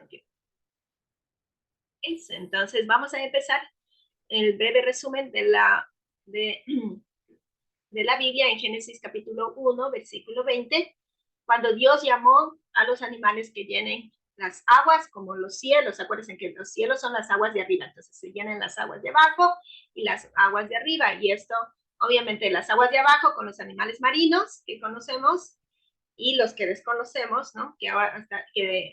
Okay. Entonces vamos a empezar el breve resumen de de la Biblia en Génesis capítulo 1, versículo 20, cuando Dios llamó a los animales que llenen las aguas como los cielos. Acuérdense que los cielos son las aguas de arriba, entonces se llenan las aguas de abajo y las aguas de arriba. Y esto, obviamente, las aguas de abajo con los animales marinos que conocemos y los que desconocemos, ¿no? Que ahora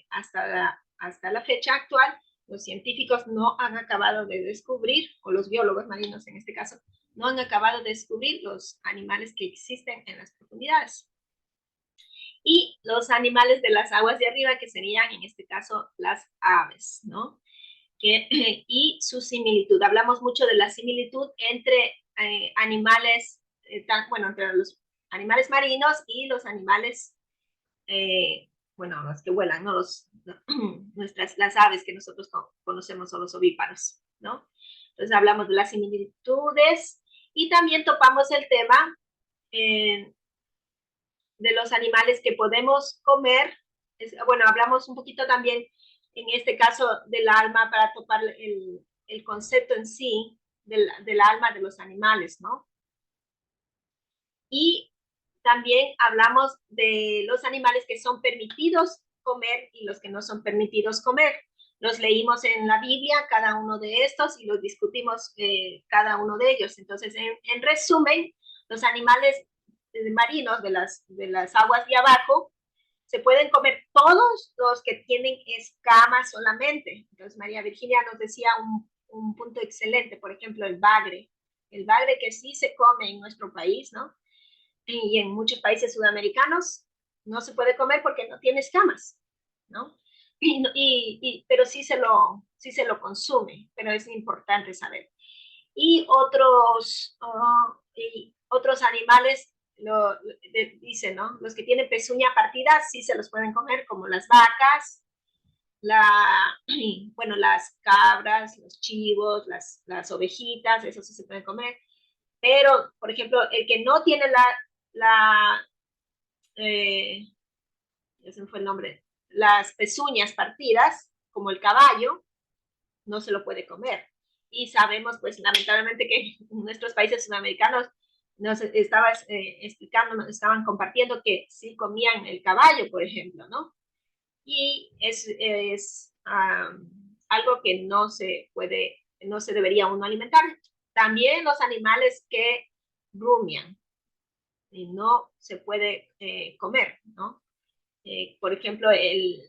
hasta la fecha actual los científicos no han acabado de descubrir, o los biólogos marinos en este caso, no han acabado de descubrir los animales que existen en las profundidades. Y los animales de las aguas de arriba, que serían en este caso las aves, ¿no? Y su similitud. Hablamos mucho de la similitud entre animales, entre los animales marinos y los animales, los que vuelan, ¿no? Las aves que nosotros conocemos son los ovíparos, ¿no? Entonces hablamos de las similitudes y también topamos el tema de los animales que podemos comer. Hablamos un poquito también en este caso del alma para topar el concepto en sí del alma de los animales, ¿no? Y también hablamos de los animales que son permitidos comer y los que no son permitidos comer. Los leímos en la Biblia, cada uno de estos, y los discutimos cada uno de ellos. Entonces, en resumen, los animales marinos de las aguas de abajo se pueden comer todos los que tienen escamas solamente. Entonces, María Virginia nos decía un punto excelente, por ejemplo, el bagre que sí se come en nuestro país, ¿no? Y en muchos países sudamericanos no se puede comer porque no tiene escamas, ¿no? Pero sí se lo consume, pero es importante saber. Y otros animales dicen, ¿no? Los que tienen pezuña partida sí se los pueden comer, como las vacas, las cabras, los chivos, las ovejitas, eso sí se pueden comer. Pero, por ejemplo, el que no tiene ya se me fue el nombre, las pezuñas partidas, como el caballo, no se lo puede comer. Y sabemos, pues, lamentablemente que en nuestros países sudamericanos nos estaban compartiendo que sí comían el caballo, por ejemplo, ¿no? Y es algo que no se debería uno alimentar. También los animales que rumian, y no se puede comer, ¿no? Por ejemplo, el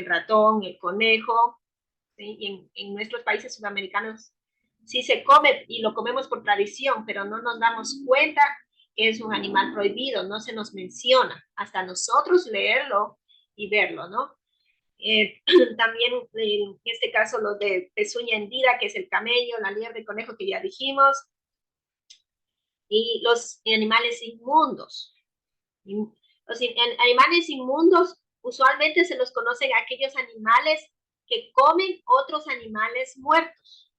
ratón, el conejo, ¿sí? Y en nuestros países sudamericanos sí se come y lo comemos por tradición, pero no nos damos cuenta que es un animal prohibido, no se nos menciona, hasta nosotros leerlo y verlo, ¿no? También en este caso lo de pezuña hendida, que es el camello, la liebre, el conejo que ya dijimos, y los animales inmundos. Los animales inmundos usualmente se los conocen a aquellos animales que comen otros animales muertos,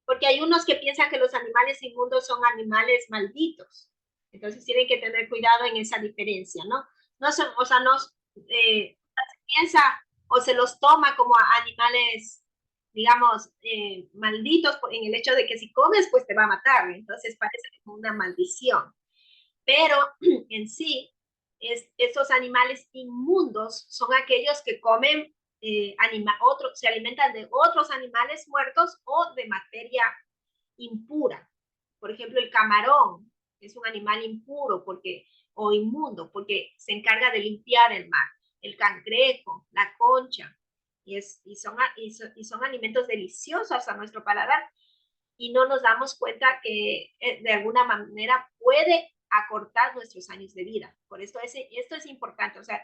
porque hay unos que piensan que los animales inmundos son animales malditos, entonces tienen que tener cuidado en esa diferencia, ¿no? No son, o sea, no se piensa o se los toma como animales, digamos, malditos en el hecho de que si comes, pues te va a matar, entonces parece como una maldición, pero en sí, esos animales inmundos son aquellos que comen se alimentan de otros animales muertos o de materia impura. Por ejemplo, el camarón es un animal impuro o inmundo porque se encarga de limpiar el mar. El cangrejo, la concha, y son alimentos deliciosos a nuestro paladar y no nos damos cuenta que de alguna manera puede acortar nuestros años de vida. Por esto esto es importante. O sea,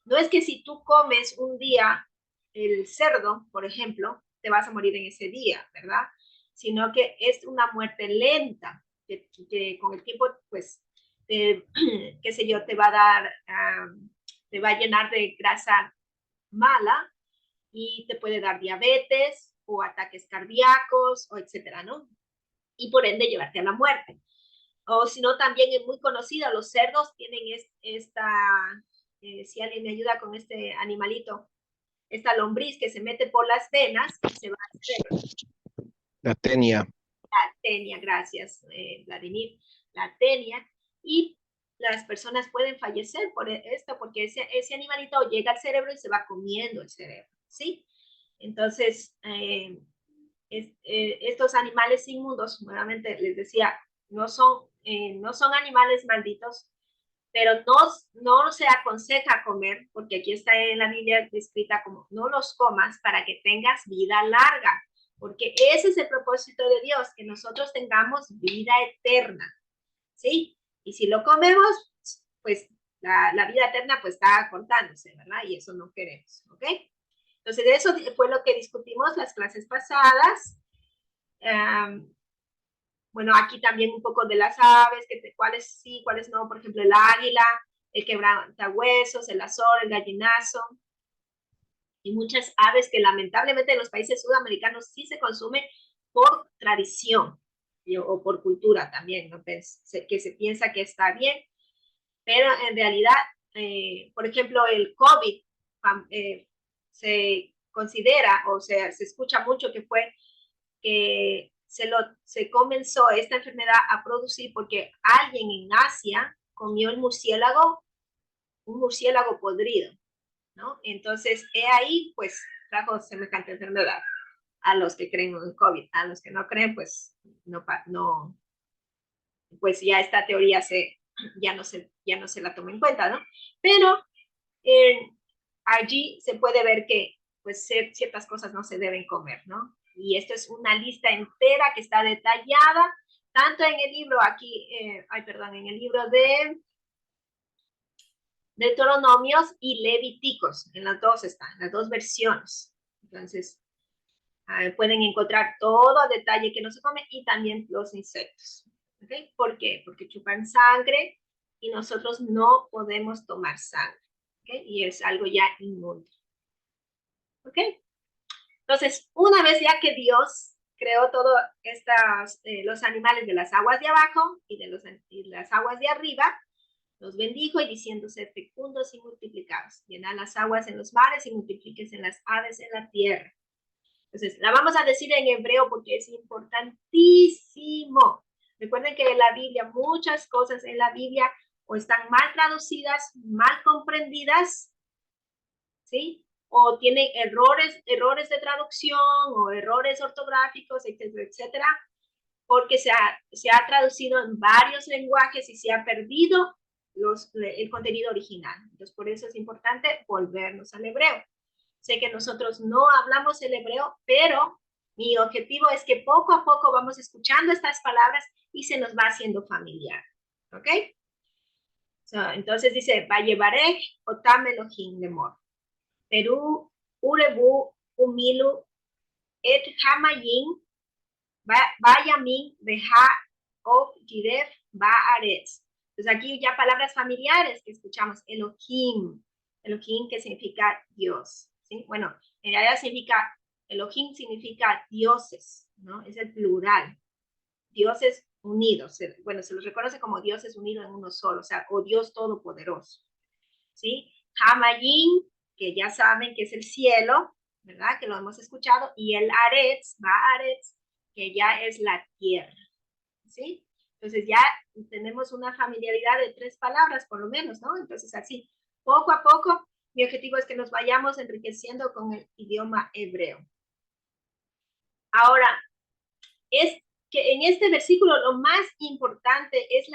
no es que si tú comes un día el cerdo, por ejemplo, te vas a morir en ese día, ¿verdad? Sino que es una muerte lenta, que con el tiempo, pues, qué sé yo, te va a dar, te va a llenar de grasa mala y te puede dar diabetes o ataques cardíacos o etcétera, ¿no? Y por ende llevarte a la muerte. O si no, también es muy conocida, los cerdos tienen si alguien me ayuda con este animalito, esta lombriz que se mete por las venas y se va al cerebro. La tenia. La tenia, gracias, Vladimir, la tenia, y las personas pueden fallecer por esto, porque ese animalito llega al cerebro y se va comiendo el cerebro, ¿sí? Entonces, estos animales inmundos, nuevamente les decía, no son animales malditos, pero no se aconseja comer, porque aquí está en la Biblia descrita como no los comas para que tengas vida larga, porque ese es el propósito de Dios, que nosotros tengamos vida eterna, ¿sí? Y si lo comemos, pues la vida eterna pues está cortándose, ¿verdad? Y eso no queremos, ¿ok? Entonces, eso fue lo que discutimos las clases pasadas. Bueno, aquí también un poco de las aves, cuáles sí, cuáles no. Por ejemplo, el águila, el quebrantahuesos, el azor, el gallinazo. Y muchas aves que lamentablemente en los países sudamericanos sí se consumen por tradición o por cultura también, ¿no? Que se piensa que está bien, pero en realidad, por ejemplo, el COVID se considera o se escucha mucho que fue que se comenzó esta enfermedad a producir porque alguien en Asia comió un murciélago podrido, ¿no? Entonces, ahí, pues, trajo semejante enfermedad a los que creen en el COVID. A los que no creen, pues, no pues ya esta teoría ya no se la toma en cuenta, ¿no? Pero allí se puede ver que, pues, ciertas cosas no se deben comer, ¿no? Y esto es una lista entera que está detallada, tanto en el libro aquí, en el libro de Deuteronomios y Levíticos, en las dos están, las dos versiones. Entonces, pueden encontrar todo detalle que no se come y también los insectos. ¿Okay? ¿Por qué? Porque chupan sangre y nosotros no podemos tomar sangre. ¿Okay? Y es algo ya inmundo. ¿Ok? Entonces, una vez ya que Dios creó todos los animales de las aguas de abajo y de las aguas de arriba, los bendijo y diciendo, sed fecundos y multiplicados. Llenad las aguas en los mares y multiplíquense en las aves en la tierra. Entonces, la vamos a decir en hebreo porque es importantísimo. Recuerden que en la Biblia, muchas cosas en la Biblia o están mal traducidas, mal comprendidas, ¿sí? O tienen errores de traducción o errores ortográficos, etcétera, etcétera, porque se ha traducido en varios lenguajes y se ha perdido el contenido original. Entonces, por eso es importante volvernos al hebreo. Sé que nosotros no hablamos el hebreo, pero mi objetivo es que poco a poco vamos escuchando estas palabras y se nos va haciendo familiar. ¿Ok? Entonces dice, Vayevarech Otam Elohim Lemor. Perú, Urebu, Umilu, Et Hamayin, Bayamin, Beha, Of, Jiref, Baaretz. Entonces aquí ya palabras familiares que escuchamos. Elohim, Elohim que significa Dios. ¿Sí? Bueno, en realidad Elohim significa dioses, ¿no? Es el plural. Dioses unidos. Bueno, se los reconoce como dioses unidos en uno solo, o sea, o Dios todopoderoso. ¿Sí? Hamayin, que ya saben que es el cielo, ¿verdad? Que lo hemos escuchado, y el Aretz, Baaretz, que ya es la tierra, ¿sí? Entonces ya tenemos una familiaridad de 3 palabras, por lo menos, ¿no? Entonces así, poco a poco, mi objetivo es que nos vayamos enriqueciendo con el idioma hebreo. Ahora, es que en este versículo lo más importante es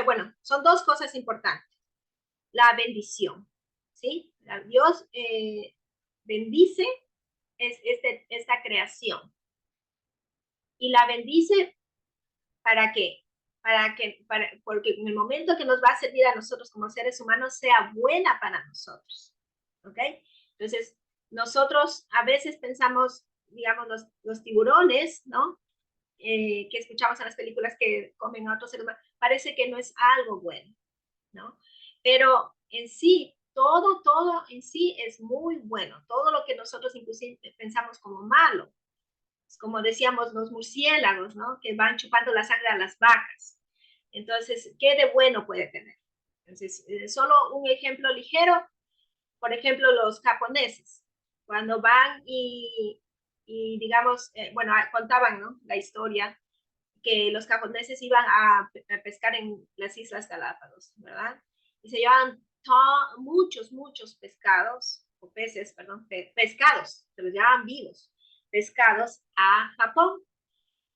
bueno, son 2 cosas importantes. La bendición, ¿sí? Dios bendice esta creación. Y la bendice ¿para qué? Porque en el momento que nos va a servir a nosotros como seres humanos sea buena para nosotros. ¿Ok? Entonces, nosotros a veces pensamos, digamos, los tiburones, ¿no? Que escuchamos en las películas que comen a otros seres humanos, parece que no es algo bueno, ¿no? Pero en sí, todo en sí es muy bueno. Todo lo que nosotros inclusive pensamos como malo. Como decíamos, los murciélagos, ¿no? Que van chupando la sangre a las vacas. Entonces, ¿qué de bueno puede tener? Entonces, solo un ejemplo ligero, por ejemplo, los japoneses. cuando van y digamos, bueno, contaban, ¿no? La historia que los japoneses iban a pescar en las Islas Galápagos, ¿verdad? Y se llevaban muchos pescados, o peces, perdón, pescados, se los llevaban vivos, pescados a Japón.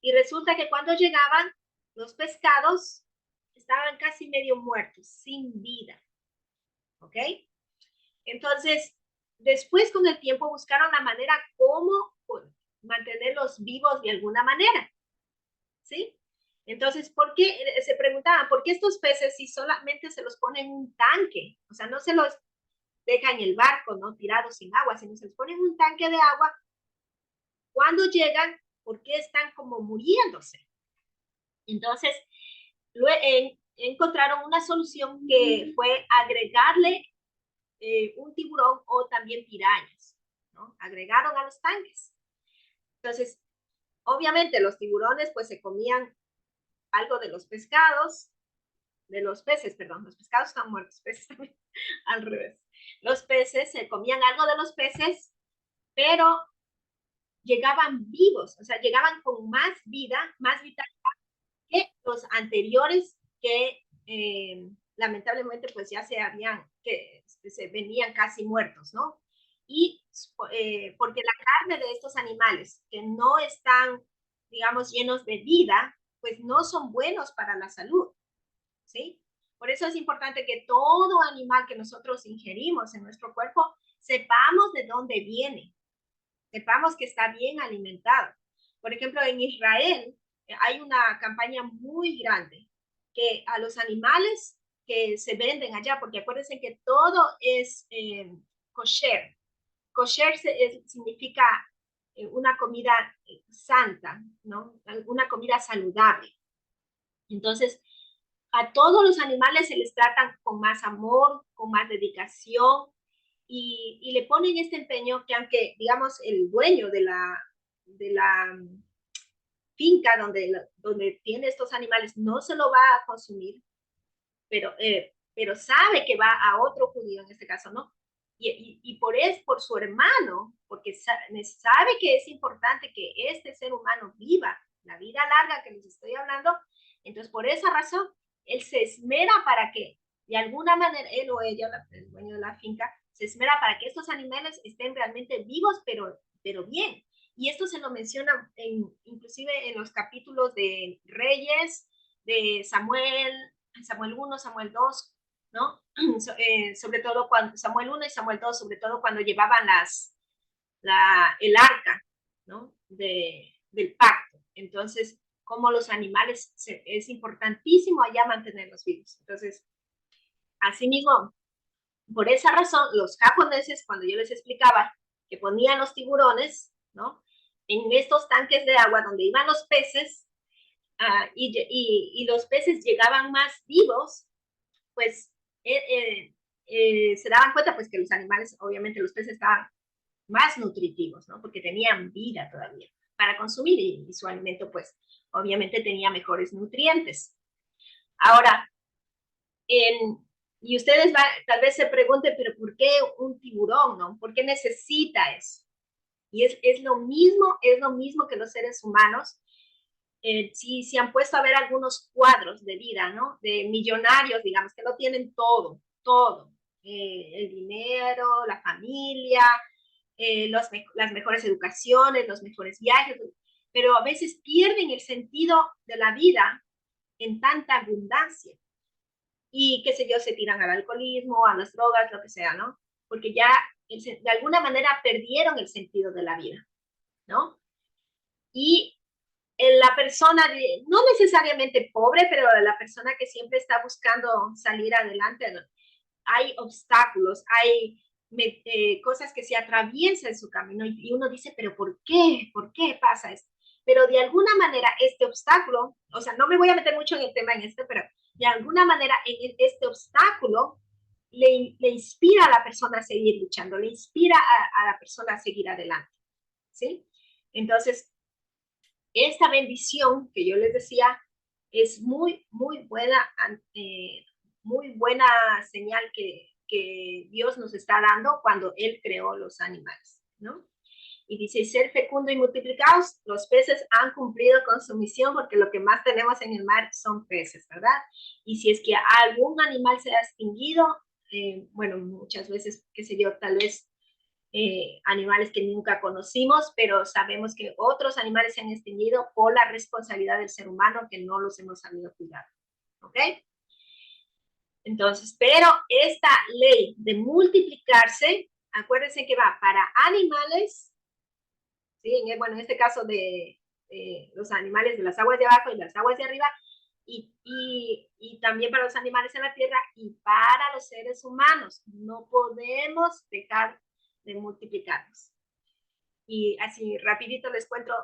Y resulta que cuando llegaban, los pescados estaban casi medio muertos, sin vida, ¿ok? Entonces, después con el tiempo buscaron la manera cómo mantenerlos vivos de alguna manera, ¿sí? Entonces, ¿por qué? Se preguntaban, ¿por qué estos peces si solamente se los ponen en un tanque? O sea, no se los dejan en el barco, ¿no? Tirados sin agua, sino se los ponen en un tanque de agua. Cuando llegan, ¿por qué están como muriéndose? Entonces, encontraron una solución que fue agregarle un tiburón o también pirañas, ¿no? Agregaron a los tanques. Entonces, obviamente los tiburones pues se comían algo de los pescados, de los peces, perdón, los pescados están muertos, peces también, al revés. Los peces se comían algo de los peces, pero llegaban vivos, o sea, llegaban con más vida, más vitalidad que los anteriores que lamentablemente pues ya se venían casi muertos, ¿no? Y porque la carne de estos animales que no están, digamos, llenos de vida, pues no son buenos para la salud, ¿sí? Por eso es importante que todo animal que nosotros ingerimos en nuestro cuerpo, sepamos de dónde viene, sepamos que está bien alimentado. Por ejemplo, en Israel hay una campaña muy grande que a los animales que se venden allá, porque acuérdense que todo es kosher. Kosher significa una comida santa, ¿no? Una comida saludable. Entonces, a todos los animales se les tratan con más amor, con más dedicación y le ponen este empeño que aunque, digamos, el dueño de la finca donde tiene estos animales no se lo va a consumir, pero sabe que va a otro judío en este caso, ¿no? Y por su hermano, porque sabe que es importante que este ser humano viva la vida larga que les estoy hablando, entonces por esa razón él se esmera para que de alguna manera él o ella, el dueño de la finca, se esmera para que estos animales estén realmente vivos, pero bien. Y esto se lo menciona inclusive en los capítulos de Reyes, de Samuel 1, Samuel 2, ¿no? Sobre todo cuando Samuel 1 y Samuel 2, sobre todo cuando llevaban el arca, ¿no? Del pacto. Entonces, como los animales, es importantísimo allá mantenerlos vivos. Entonces, asimismo, por esa razón, los japoneses, cuando yo les explicaba que ponían los tiburones, ¿no? En estos tanques de agua donde iban los peces, y los peces llegaban más vivos, pues se daban cuenta pues que los animales, obviamente los peces estaban más nutritivos, ¿no? Porque tenían vida todavía para consumir y su alimento pues obviamente tenía mejores nutrientes. Ahora, y ustedes tal vez se pregunten, pero ¿por qué un tiburón, no? ¿Por qué necesita eso? Y es lo mismo que los seres humanos. Si se han puesto a ver algunos cuadros de vida, ¿no? De millonarios, digamos, que lo tienen todo. El dinero, la familia, las mejores educaciones, los mejores viajes, pero a veces pierden el sentido de la vida en tanta abundancia. Y, qué sé yo, se tiran al alcoholismo, a las drogas, lo que sea, ¿no? Porque ya de alguna manera perdieron el sentido de la vida, ¿no? Y la persona, no necesariamente pobre, pero la persona que siempre está buscando salir adelante, ¿no? Hay obstáculos, hay cosas que se atraviesan en su camino y uno dice, pero ¿por qué? ¿Por qué pasa esto? Pero de alguna manera este obstáculo, o sea, no me voy a meter mucho en el tema en este, pero de alguna manera este obstáculo le inspira a la persona a seguir luchando, le inspira a la persona a seguir adelante, ¿sí? Entonces, esta bendición que yo les decía es muy buena señal que Dios nos está dando cuando Él creó los animales. ¿no? Y dice, ser fecundo y multiplicados, los peces han cumplido con su misión porque lo que más tenemos en el mar son peces, ¿verdad? Y si es que algún animal se ha extinguido, bueno, muchas veces, qué sé yo, tal vez animales que nunca conocimos, pero sabemos que otros animales se han extinguido por la responsabilidad del ser humano que no los hemos sabido cuidar, ¿ok? Entonces, pero esta ley de multiplicarse, acuérdense que va para animales, ¿sí? Bueno, en este caso de los animales de las aguas de abajo y las aguas de arriba, y también para los animales en la tierra y para los seres humanos. No podemos dejar de multiplicarnos. Y así rapidito les cuento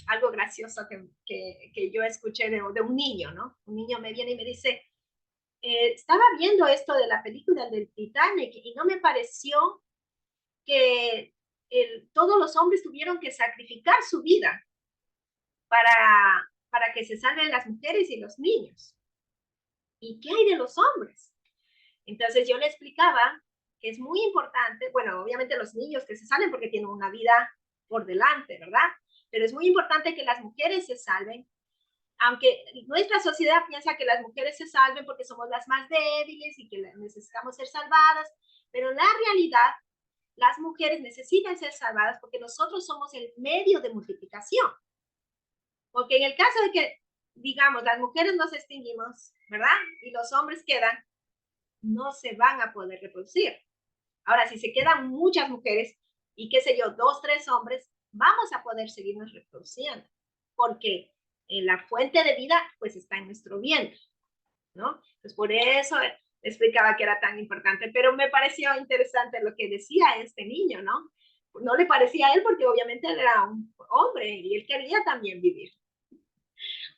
algo gracioso que yo escuché de un niño, ¿no? Un niño me viene y me dice, estaba viendo esto de la película del Titanic y no me pareció que todos los hombres tuvieron que sacrificar su vida para que se salven las mujeres y los niños. ¿Y qué hay de los hombres? Entonces yo le explicaba que es muy importante, bueno, obviamente los niños que se salen porque tienen una vida por delante, ¿verdad? Pero es muy importante que las mujeres se salven, aunque nuestra sociedad piensa que las mujeres se salven porque somos las más débiles y que necesitamos ser salvadas, pero en la realidad las mujeres necesitan ser salvadas porque nosotros somos el medio de multiplicación. Porque en el caso de que, digamos, las mujeres nos extinguimos, ¿verdad? Y los hombres quedan, no se van a poder reproducir. Ahora, si se quedan muchas mujeres y qué sé yo, 2, 3 hombres, vamos a poder seguirnos reproduciendo, porque la fuente de vida pues está en nuestro vientre, ¿no? Entonces por eso explicaba que era tan importante, pero me pareció interesante lo que decía este niño, ¿no? No le parecía a él porque obviamente él era un hombre y él quería también vivir.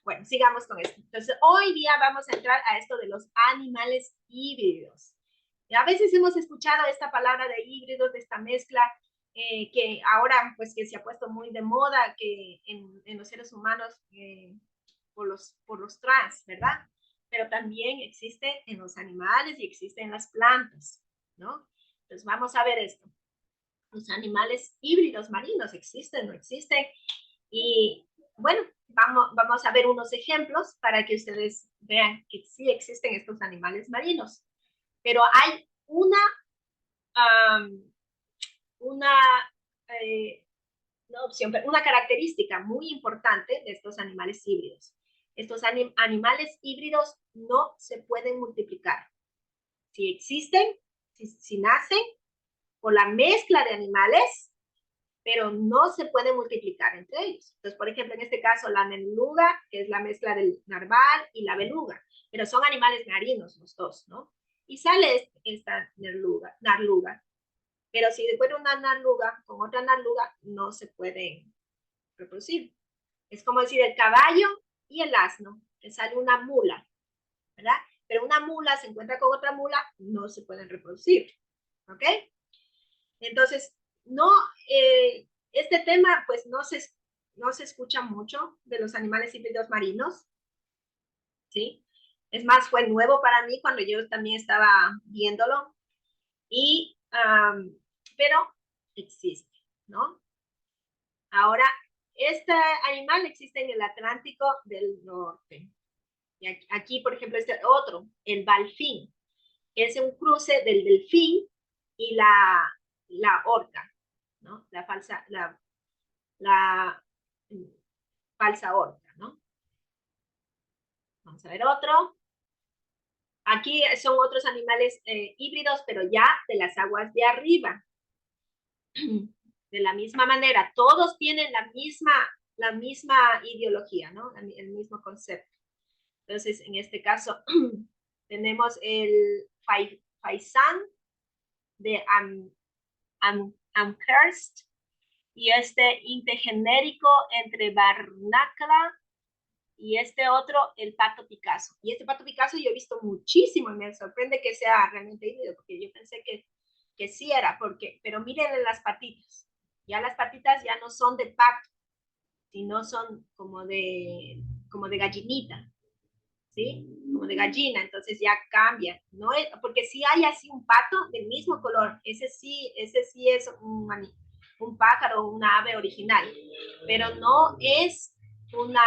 Bueno, sigamos con esto. Entonces, hoy día vamos a entrar a esto de los animales híbridos. A veces hemos escuchado esta palabra de híbridos, de esta mezcla, que ahora pues que se ha puesto muy de moda que en los seres humanos por los trans, ¿verdad? Pero también existe en los animales y existe en las plantas, ¿no? Entonces vamos a ver esto. Los animales híbridos marinos existen, no existen. Y bueno, vamos a ver unos ejemplos para que ustedes vean que sí existen estos animales marinos. Pero hay una, no opción, pero una característica muy importante de estos animales híbridos. Estos animales híbridos no se pueden multiplicar. Si existen, si nacen por la mezcla de animales, pero no se pueden multiplicar entre ellos. Entonces, por ejemplo, en este caso, la merluga, que es la mezcla del narval y la beluga, pero son animales marinos los dos, ¿no? Y sale esta narluga. Pero si encuentro una narluga con otra narluga, no se pueden reproducir. Es como decir el caballo y el asno, que sale una mula, ¿verdad? Pero una mula se encuentra con otra mula, no se pueden reproducir, ¿ok? Entonces, no, este tema pues no se escucha mucho de los animales híbridos marinos, ¿sí? Es más, fue nuevo para mí cuando yo también estaba viéndolo, y, pero existe, ¿no? Ahora, este animal existe en el Atlántico del Norte. Y aquí, por ejemplo, este otro, el balfín, es un cruce del delfín y la orca, ¿no? La falsa orca, ¿no? Vamos a ver otro. Aquí son otros animales híbridos, pero ya de las aguas de arriba. De la misma manera, todos tienen la misma ideología, ¿no? El mismo concepto. Entonces, en este caso, tenemos el faisán de Amherst y este intergenérico entre Barnacle y este otro, el pato Picasso. Y este pato Picasso yo he visto muchísimo y me sorprende que sea realmente híbrido, porque yo pensé que sí era, pero miren las patitas. Ya las patitas ya no son de pato, sino son como de gallinita, ¿sí? Como de gallina, entonces ya cambia, ¿no? Porque si hay así un pato del mismo color, ese sí es un pájaro, una ave original, pero no es una,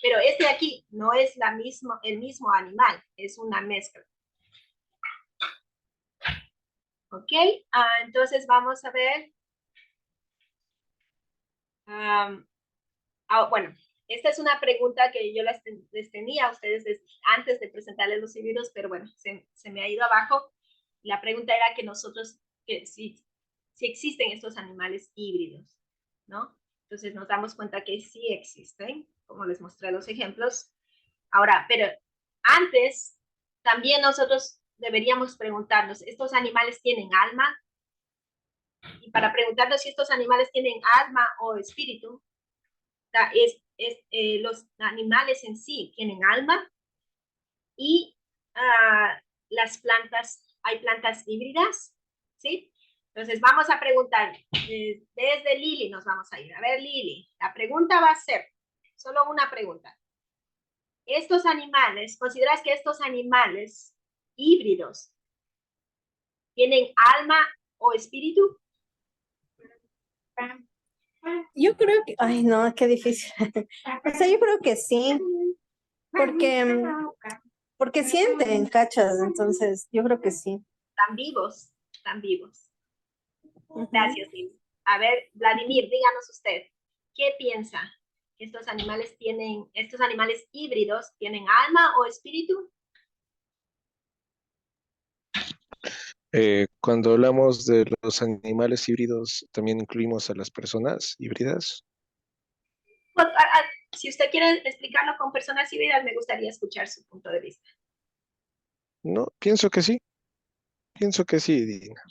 pero este de aquí no es el mismo animal, es una mezcla. ¿Ok? Entonces vamos a ver. Bueno, esta es una pregunta que yo les tenía a ustedes antes de presentarles los híbridos, pero bueno, se me ha ido abajo. La pregunta era que nosotros, que si existen estos animales híbridos, ¿no? Entonces nos damos cuenta que sí existen, como les mostré los ejemplos. Ahora, pero antes, también nosotros deberíamos preguntarnos, ¿estos animales tienen alma? Y para preguntarnos si estos animales tienen alma o espíritu, los animales en sí tienen alma y las plantas, hay plantas híbridas, ¿sí? Entonces vamos a preguntar, desde Lili nos vamos a ir. A ver, Lili, la pregunta va a ser, solo una pregunta. Estos animales, ¿consideras que estos animales híbridos tienen alma o espíritu? Yo creo que, ay no, qué difícil. O sea, yo creo que sí, porque sienten, cachas, entonces yo creo que sí. Están vivos, están vivos. Ujú. Gracias, Lili. A ver, Vladimir, díganos usted, ¿qué piensa? ¿Estos animales híbridos tienen alma o espíritu? Cuando hablamos de los animales híbridos, también incluimos a las personas híbridas. Pues, si usted quiere explicarlo con personas híbridas, me gustaría escuchar su punto de vista. No, pienso que sí. Pienso que sí, Dina.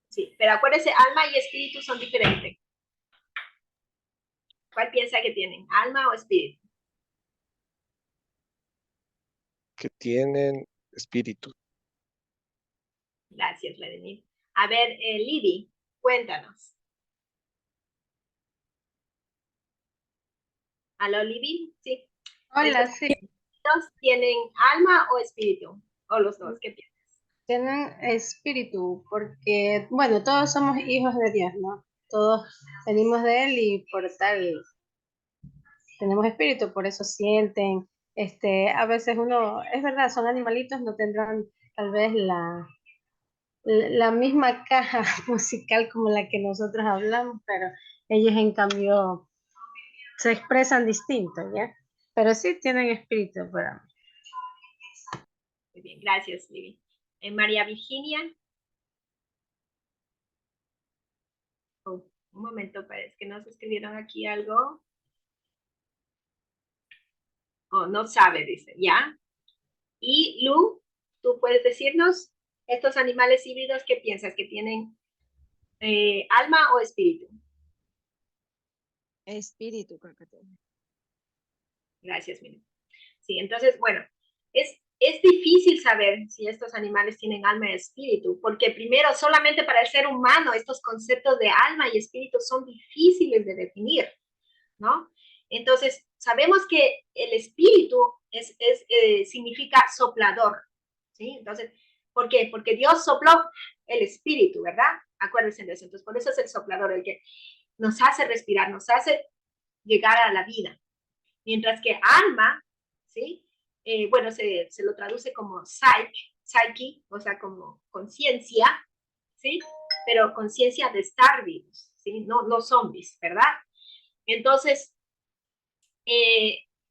Sí, pero acuérdese, alma y espíritu son diferentes. ¿Cuál piensa que tienen? ¿Alma o espíritu? Que tienen espíritu. Gracias, Vladimir. A ver, Libby, cuéntanos. ¿Aló, Libby? Sí. Hola, sí, ¿Estos tienen alma o espíritu? ¿O los dos? ¿Qué piensas? tienen espíritu, porque, bueno, todos somos hijos de Dios, ¿no? Todos venimos de Él y por tal tenemos espíritu, por eso sienten. A veces uno, es verdad, son animalitos, no tendrán tal vez la misma caja musical como la que nosotros hablamos, pero ellos en cambio se expresan distinto, ¿ya? Pero sí tienen espíritu para mí. Muy bien, gracias, Libby. María Virginia. Oh, un momento, parece que nos escribieron aquí algo. Oh, no sabe, dice, ¿ya? Y Lu, ¿tú puedes decirnos estos animales híbridos qué piensas? ¿Que tienen alma o espíritu? Espíritu, creo que tiene. Gracias, Miriam. Sí, entonces, bueno, es difícil saber si estos animales tienen alma y espíritu, porque primero, solamente para el ser humano, estos conceptos de alma y espíritu son difíciles de definir, ¿no? Entonces, sabemos que el espíritu significa soplador, ¿sí? Entonces, ¿por qué? Porque Dios sopló el espíritu, ¿verdad? Acuérdense de eso. Entonces, por eso es el soplador, el que nos hace respirar, nos hace llegar a la vida. Mientras que alma, ¿sí? Bueno, se lo traduce como psyche, o sea, como conciencia, ¿sí? Pero conciencia de estar vivos, ¿sí? No zombies, ¿verdad? Entonces,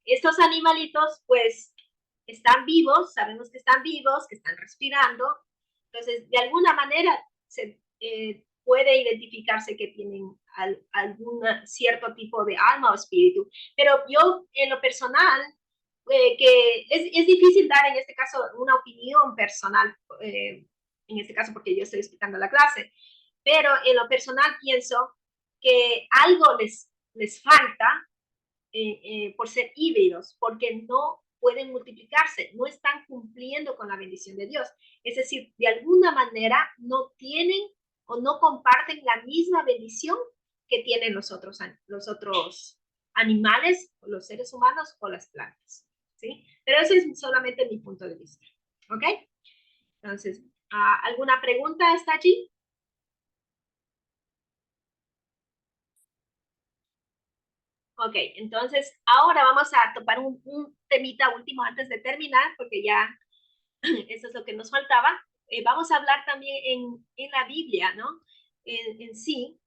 estos animalitos, pues, están vivos, sabemos que están vivos, que están respirando, entonces, de alguna manera se puede identificarse que tienen algún cierto tipo de alma o espíritu, pero yo, en lo personal, que es difícil dar en este caso una opinión personal, en este caso porque yo estoy explicando la clase, pero en lo personal pienso que algo les falta por ser híbridos, porque no pueden multiplicarse, no están cumpliendo con la bendición de Dios. Es decir, de alguna manera no tienen o no comparten la misma bendición que tienen los otros animales, los seres humanos o las plantas. ¿sí? Pero eso es solamente mi punto de vista, ¿ok? Entonces, ¿alguna pregunta hasta allí? Ok, entonces ahora vamos a topar un temita último antes de terminar, porque ya eso es lo que nos faltaba. Vamos a hablar también en la Biblia, ¿no? En sí,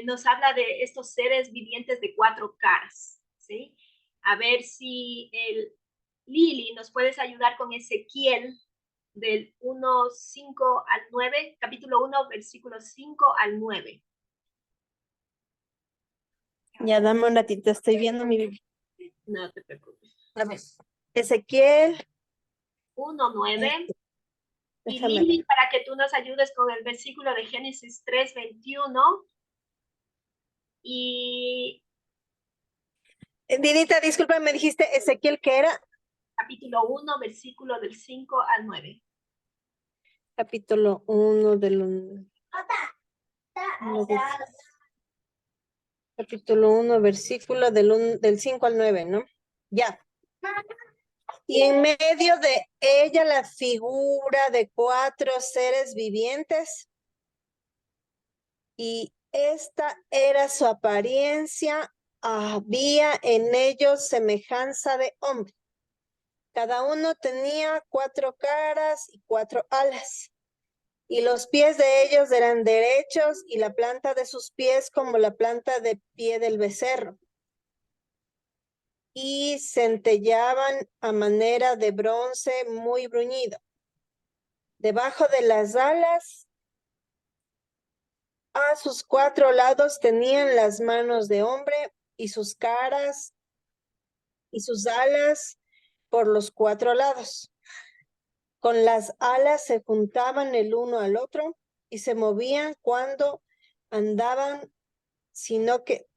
nos habla de estos seres vivientes de 4 caras, ¿sí? A ver si Lili nos puedes ayudar con Ezequiel del 1:5 al 9, capítulo 1, versículos 5 al 9. Ya dame un ratito, estoy viendo mi Biblia. No te preocupes. A ver, Ezequiel, 1:9. Y déjame Lili, ver. para que tú nos ayudes con el versículo de Génesis 3:21. Y Didita, disculpa, me dijiste Ezequiel, ¿qué era? capítulo 1, versículo del 5 al 9. Capítulo 1 del... Capítulo 1, versículo del 5 al 9, ¿no? Ya. Y en medio de ella la figura de 4 seres vivientes, y esta era su apariencia, había en ellos semejanza de hombre. Cada uno tenía 4 caras y 4 alas, y los pies de ellos eran derechos, y la planta de sus pies como la planta de pie del becerro. Y centellaban a manera de bronce muy bruñido. Debajo de las alas, a sus 4 lados tenían las manos de hombre, y sus caras y sus alas por los 4 lados. Con las alas se juntaban el uno al otro y se movían cuando andaban, sino que,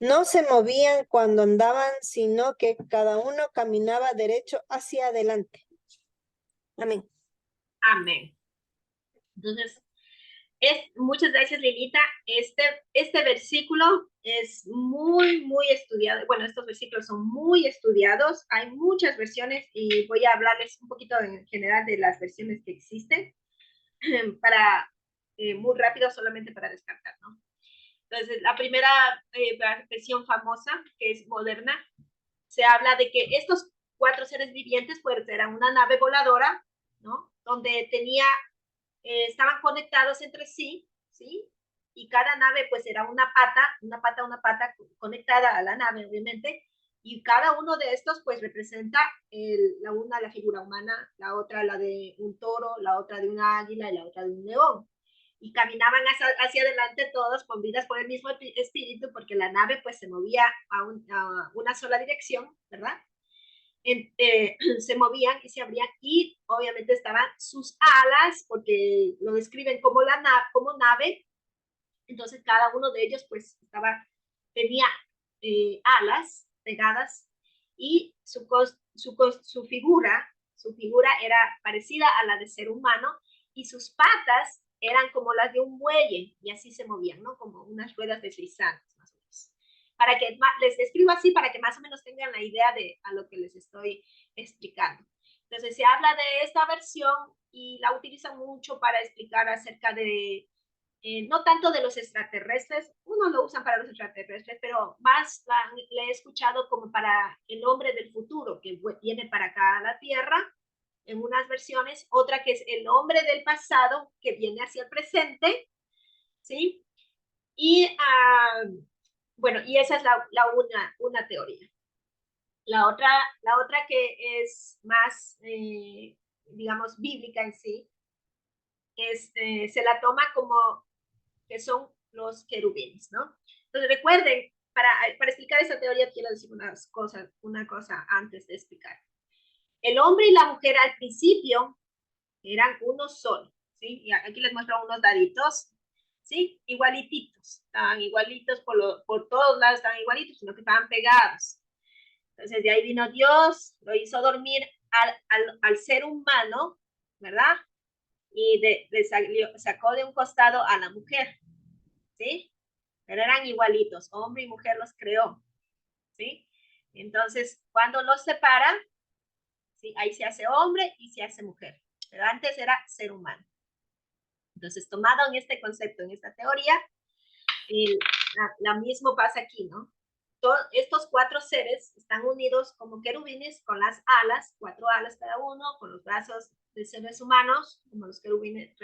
no se movían cuando andaban, sino que cada uno caminaba derecho hacia adelante. Amén. Amén. Entonces, muchas gracias, Lilita. Este versículo es muy estudiado. Bueno, estos versículos son muy estudiados. Hay muchas versiones y voy a hablarles un poquito en general de las versiones que existen para muy rápido, solamente para descartar, ¿no? Entonces, la primera versión famosa, que es moderna, se habla de que estos 4 seres vivientes pues eran una nave voladora, ¿no? Donde estaban conectados entre sí, ¿sí? Y cada nave pues era una pata conectada a la nave, obviamente, y cada uno de estos pues representa la figura humana, la otra la de un toro, la otra de una águila y la otra de un león. Y caminaban hacia adelante todos movidas por el mismo espíritu, porque la nave pues se movía a una sola dirección, ¿verdad? Se movían y se abrían, y obviamente estaban sus alas, porque lo describen como como nave. Entonces cada uno de ellos pues tenía alas pegadas, y su figura era parecida a la de ser humano, y sus patas eran como las de un muelle, y así se movían, ¿no? Como unas ruedas deslizantes, más o menos. Para que les describo así, para que más o menos tengan la idea de a lo que les estoy explicando. Entonces se habla de esta versión y la utilizan mucho para explicar acerca de no tanto de los extraterrestres, uno lo usan para los extraterrestres, pero más le he escuchado como para el hombre del futuro, que viene para acá a la Tierra, en unas versiones, otra que es el hombre del pasado, que viene hacia el presente, ¿sí? Y bueno, y esa es una teoría. La otra que es más, digamos, bíblica en sí, se la toma como que son los querubines, ¿no? Entonces recuerden, para explicar esta teoría quiero decir una cosa antes de explicar. El hombre y la mujer al principio eran uno solo, ¿sí? Y aquí les muestro unos daditos, ¿sí? Igualititos, estaban igualitos por todos lados, estaban igualitos, sino que estaban pegados. Entonces de ahí vino Dios, lo hizo dormir al ser humano, ¿verdad? Y sacó de un costado a la mujer, ¿sí? Pero eran igualitos, hombre y mujer los creó, ¿sí? Entonces, cuando los separan, ¿sí? Ahí se hace hombre y se hace mujer. Pero antes era ser humano. Entonces, tomado en este concepto, en esta teoría, lo mismo pasa aquí, ¿no? Estos 4 seres están unidos como querubines con las alas, 4 alas cada uno, con los brazos de seres humanos, como los querubines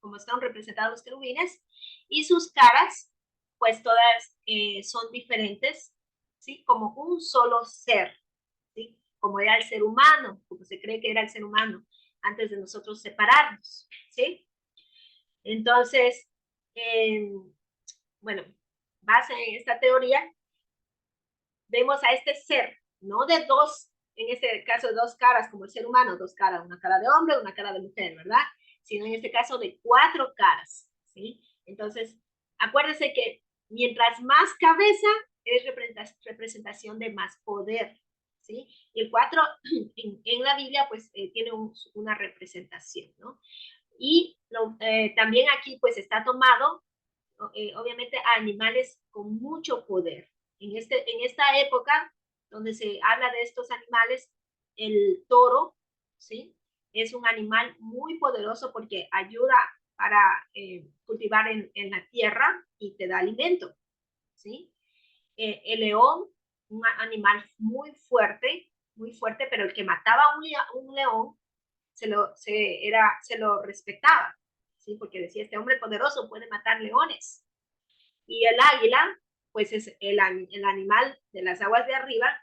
como están representados los querubines, y sus caras, pues todas son diferentes, ¿sí? Como un solo ser, ¿sí? Como era el ser humano, como se cree que era el ser humano antes de nosotros separarnos, ¿sí? Entonces, bueno, base en esta teoría, vemos a este ser, no de dos, en este caso 2 caras, como el ser humano, 2 caras, una cara de hombre, una cara de mujer, ¿verdad? Sino en este caso de 4 caras, ¿sí? Entonces, acuérdense que mientras más cabeza, es representación de más poder, ¿sí? Y el 4 en la Biblia, pues, tiene una representación, ¿no? Y también aquí, pues, está tomado, obviamente, a animales con mucho poder. En esta época, donde se habla de estos animales, el toro, ¿sí? Es un animal muy poderoso porque ayuda para cultivar en la tierra y te da alimento, ¿sí? El león, un animal muy fuerte, pero el que mataba a un león se lo respetaba, ¿sí? Porque decía, este hombre poderoso puede matar leones. Y el águila, pues es el animal de las aguas de arriba,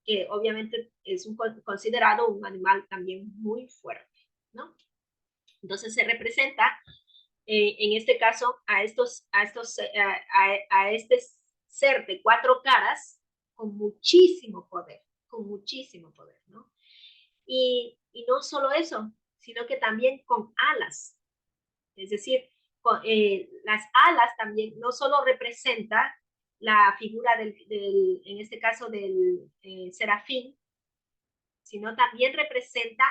que obviamente es considerado un animal también muy fuerte, ¿no? Entonces se representa, en este caso, a este ser de 4 caras con muchísimo poder, ¿no? Y no solo eso, sino que también con alas. Es decir, las alas también no solo representa la figura en este caso del serafín, sino también representa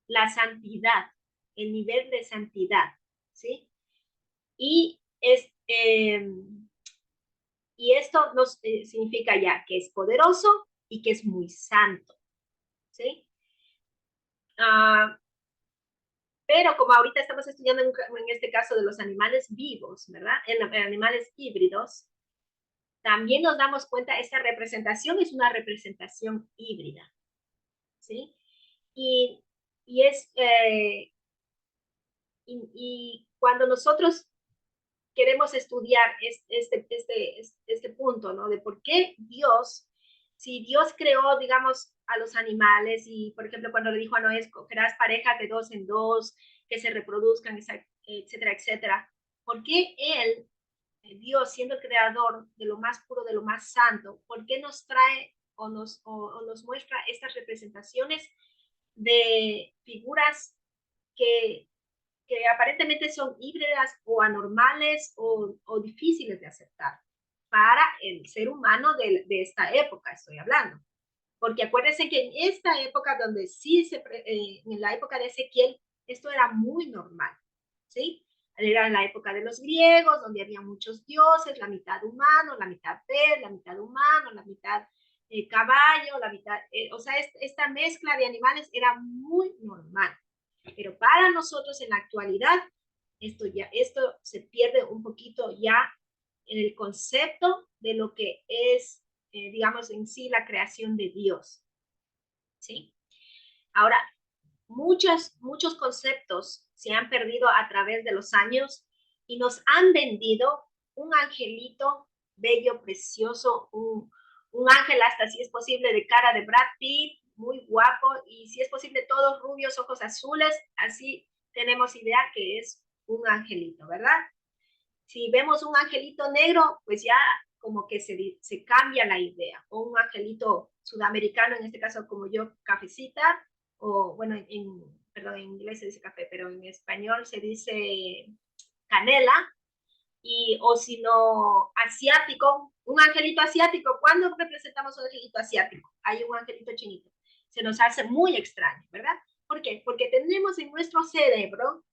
la santidad, el nivel de santidad, ¿sí? Y esto nos significa ya que es poderoso y que es muy santo, ¿sí? Pero como ahorita estamos estudiando en este caso de los animales vivos, ¿verdad? En animales híbridos, también nos damos cuenta, esta representación es una representación híbrida, ¿sí? Y cuando nosotros queremos estudiar este punto, ¿no? De por qué Dios, si Dios creó, digamos, a los animales y, por ejemplo, cuando le dijo a Noé, crearás parejas de 2 en 2, que se reproduzcan, etcétera, etcétera, ¿por qué Él, Dios, siendo el creador de lo más puro, de lo más santo, por qué nos trae o nos muestra estas representaciones de figuras que aparentemente son híbridas o anormales o difíciles de aceptar para el ser humano de esta época, estoy hablando? Porque acuérdense que en esta época donde sí, en la época de Ezequiel, esto era muy normal, ¿sí? Era la época de los griegos, donde había muchos dioses, la mitad humano, la mitad pez, la mitad humano, la mitad caballo, la mitad, o sea, esta mezcla de animales era muy normal. Pero para nosotros en la actualidad, esto se pierde un poquito ya en el concepto de lo que es, digamos, en sí la creación de Dios, ¿sí? Ahora, muchos conceptos se han perdido a través de los años y nos han vendido un angelito bello, precioso, un ángel hasta si es posible de cara de Brad Pitt, muy guapo, y si es posible todos rubios, ojos azules, así tenemos idea que es un angelito, ¿verdad? Si vemos un angelito negro, pues ya como que se cambia la idea, o un angelito sudamericano, en este caso como yo, cafecita, o bueno, perdón, en inglés se dice café, pero en español se dice canela, o si no, asiático, un angelito asiático. ¿Cuándo representamos un angelito asiático? Hay un angelito chinito. Se nos hace muy extraño, ¿verdad? ¿Por qué? Porque tenemos en nuestro cerebro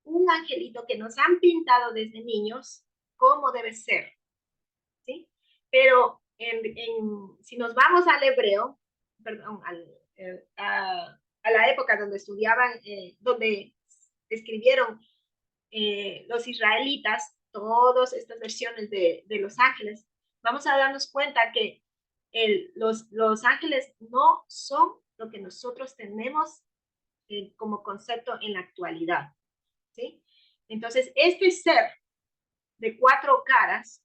un angelito que nos han pintado desde niños cómo debe ser, ¿sí? Pero si nos vamos al hebreo, perdón, a la época donde estudiaban, donde escribieron los israelitas, todas estas versiones de los ángeles, vamos a darnos cuenta que los ángeles no son lo que nosotros tenemos como concepto en la actualidad, ¿sí? Entonces, este ser de 4 caras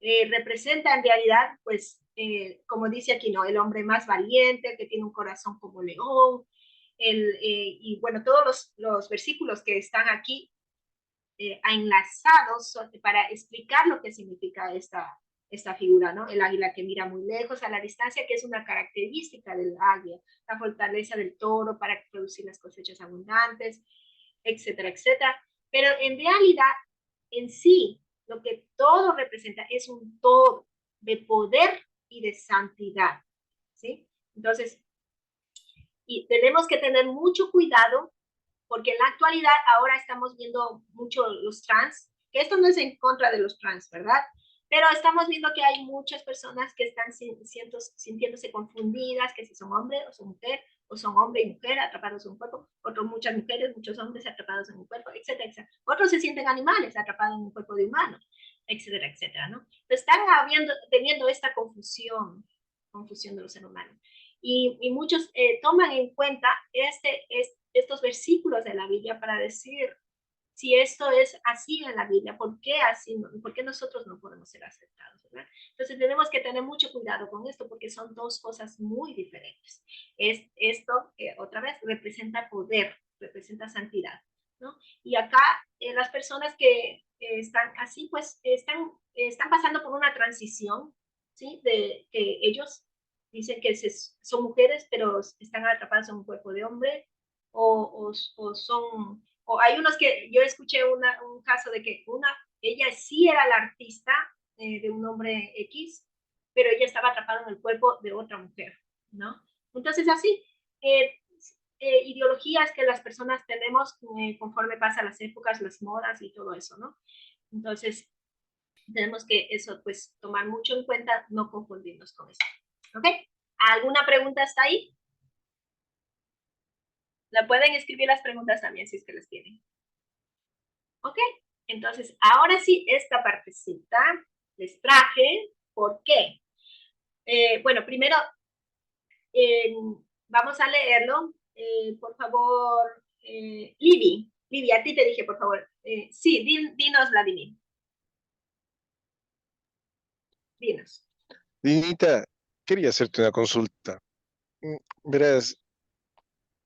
representa en realidad, pues, como dice aquí, ¿no? El hombre más valiente, que tiene un corazón como león, y bueno, todos los versículos que están aquí enlazados para explicar lo que significa esta figura, ¿no? El águila que mira muy lejos a la distancia, que es una característica del águila, la fortaleza del toro para producir las cosechas abundantes, etcétera, etcétera. Pero en realidad, en sí, lo que todo representa es un todo de poder y de santidad, ¿sí? Entonces, y tenemos que tener mucho cuidado porque en la actualidad ahora estamos viendo mucho los trans, que esto no es en contra de los trans, ¿verdad? Pero estamos viendo que hay muchas personas que están sintiéndose confundidas, que si son hombre o son mujer, o son hombre y mujer atrapados en un cuerpo, otros muchas mujeres, muchos hombres atrapados en un cuerpo, etcétera, etcétera. Otros se sienten animales atrapados en un cuerpo de humano, etcétera, etcétera, ¿no? Entonces están teniendo esta confusión de los seres humanos. Y muchos toman en cuenta estos versículos de la Biblia para decir si esto es así en la Biblia, ¿por qué así? ¿Por qué nosotros no podemos ser aceptados? ¿Verdad? Entonces tenemos que tener mucho cuidado con esto porque son dos cosas muy diferentes. Esto, otra vez, representa poder, representa santidad, ¿no? Y acá las personas que están así, pues están pasando por una transición, ¿sí? De que ellos dicen que son mujeres, pero están atrapadas en un cuerpo de hombre, o son, o hay unos que yo escuché un caso de que ella sí era la artista de un hombre X, pero ella estaba atrapada en el cuerpo de otra mujer, ¿no? Entonces así, ideologías que las personas tenemos conforme pasan las épocas, las modas y todo eso, ¿no? Entonces, tenemos que eso, pues, tomar mucho en cuenta, no confundirnos con eso, ¿ok? ¿Alguna pregunta hasta ahí? La pueden escribir las preguntas también si es que las tienen. ¿Ok? Entonces, ahora sí, esta partecita les traje. ¿Por qué? Bueno, primero vamos a leerlo. Por favor, Libby, a ti te dije, por favor. Sí, dinos, Vladimir. Dinos. Dinita, quería hacerte una consulta. Verás,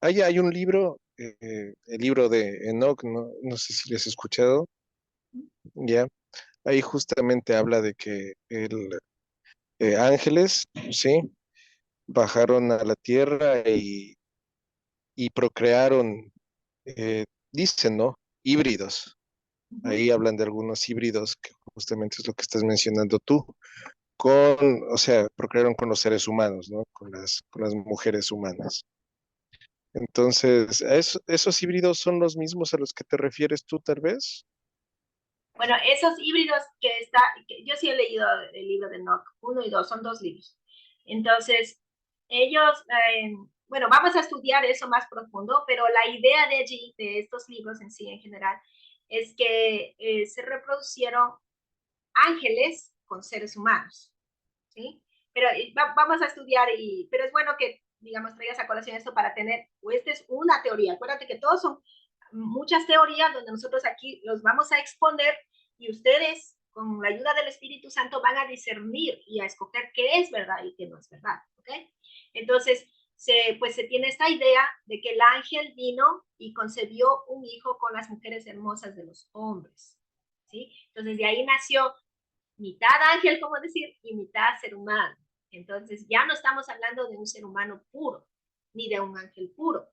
hay un libro, el libro de Enoch, no sé si lo has escuchado, ya. Ahí justamente habla de que ángeles, ¿sí? Bajaron a la tierra y procrearon, dicen, ¿no? Híbridos. Ahí hablan de algunos híbridos, que justamente es lo que estás mencionando tú, o sea, procrearon con los seres humanos, ¿no? Con las mujeres humanas. Entonces, ¿esos híbridos son los mismos a los que te refieres tú, tal vez? Bueno, esos híbridos yo sí he leído el libro de Enoch, 1 y 2, son 2 libros. Entonces, ellos, bueno, vamos a estudiar eso más profundo, pero la idea de allí, de estos libros en sí en general, es que se reproducieron ángeles con seres humanos, ¿sí? Pero vamos a estudiar, pero es bueno que, digamos, traigas a colación esto para tener, esta es una teoría, acuérdate que todos son muchas teorías donde nosotros aquí los vamos a exponer y ustedes, con la ayuda del Espíritu Santo, van a discernir y a escoger qué es verdad y qué no es verdad, ¿ok? Entonces, pues se tiene esta idea de que el ángel vino y concebió un hijo con las mujeres hermosas de los hombres, ¿sí? Entonces, de ahí nació mitad ángel, como decir, y mitad ser humano. Entonces, ya no estamos hablando de un ser humano puro, ni de un ángel puro.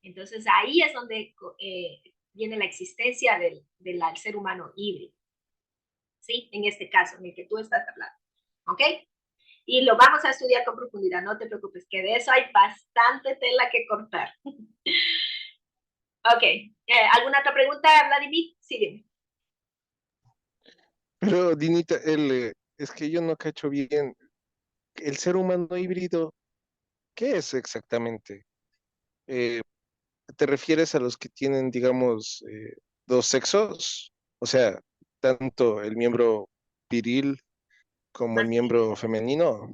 Entonces, ahí es donde viene la existencia del ser humano híbrido, ¿sí? En este caso, en el que tú estás hablando, ¿ok? Y lo vamos a estudiar con profundidad, no te preocupes, que de eso hay bastante tela que cortar. Ok, ¿alguna otra pregunta, Vladimir? Sí, dime. Pero, Dinita, es que yo no cacho bien. el ser humano híbrido, ¿qué es exactamente? Eh, ¿Te refieres a los que tienen, digamos, dos sexos? O sea, tanto el miembro viril como el Así es. miembro femenino.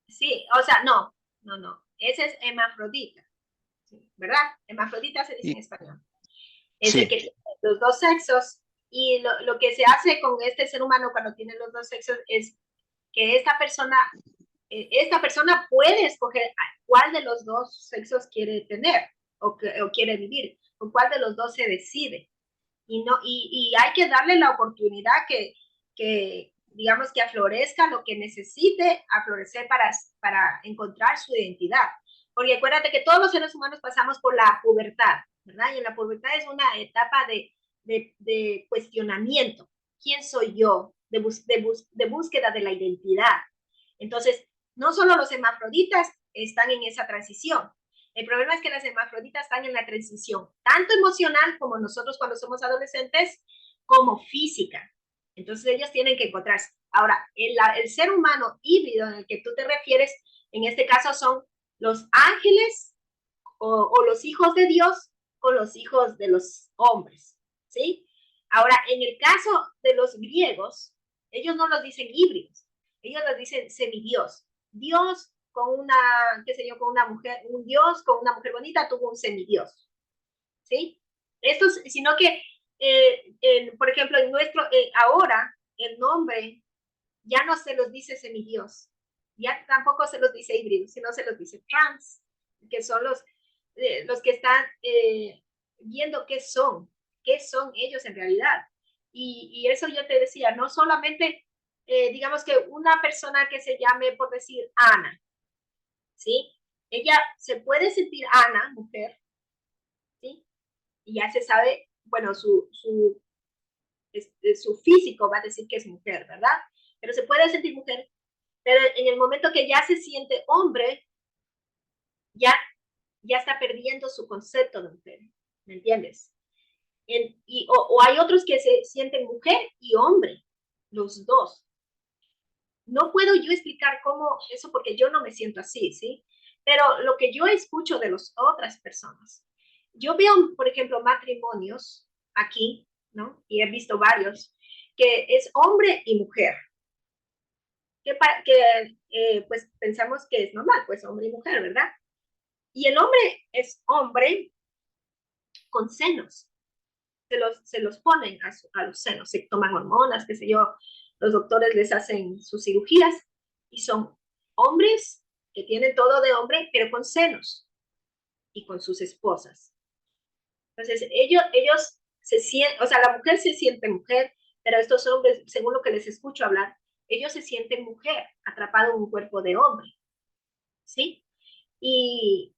Sí, o sea, no, no, no. Ese es hermafrodita, ¿sí? ¿Verdad? Hermafrodita se dice Y en español. Es el sí, que tiene los dos sexos. Y lo que se hace con este ser humano cuando tiene los dos sexos es que esta persona puede escoger cuál de los dos sexos quiere tener o quiere vivir, con cuál de los dos se decide. Y hay que darle la oportunidad que digamos que aflorezca lo que necesite aflorecer para encontrar su identidad. Porque acuérdate que todos los seres humanos pasamos por la pubertad, ¿verdad? Y en la pubertad es una etapa de cuestionamiento. ¿Quién soy yo? De búsqueda de la identidad. Entonces, no solo los hermafroditas están en esa transición. El problema es que las hermafroditas están en la transición, tanto emocional como nosotros cuando somos adolescentes, como física. Entonces ellos tienen que encontrarse. Ahora, el ser humano híbrido en el que tú te refieres, en este caso son los ángeles o los hijos de Dios con los hijos de los hombres, ¿sí? Ahora, en el caso de los griegos, ellos no los dicen híbridos, ellos los dicen semidios. Dios con una, qué sé yo, con una mujer, un dios con una mujer bonita tuvo un semidios, ¿sí? Esto, sino que, por ejemplo, en nuestro, ahora, el nombre ya no se los dice semidios, ya tampoco se los dice híbridos, sino se los dice trans, que son los que están viendo qué son ellos en realidad. Y eso yo te decía, no solamente, digamos que una persona que se llame, por decir, Ana, ¿sí? Ella se puede sentir Ana, mujer, ¿sí? Y ya se sabe, bueno, su físico va a decir que es mujer, ¿verdad? Pero se puede sentir mujer, pero en el momento que ya se siente hombre, ya, ya está perdiendo su concepto de mujer, ¿me entiendes? O hay otros que se sienten mujer y hombre, los dos. No puedo yo explicar cómo eso porque yo no me siento así, ¿sí? Pero lo que yo escucho de las otras personas, yo veo, por ejemplo, matrimonios aquí, ¿no? Y he visto varios, que es hombre y mujer, pues pensamos que es normal, pues hombre y mujer, ¿verdad? Y el hombre es hombre con senos, se los ponen a los senos, se toman hormonas, qué sé yo, los doctores les hacen sus cirugías y son hombres que tienen todo de hombre, pero con senos y con sus esposas. Entonces, ellos se sienten, o sea, la mujer se siente mujer, pero estos hombres, según lo que les escucho hablar, ellos se sienten mujer, atrapado en un cuerpo de hombre, ¿sí? Y,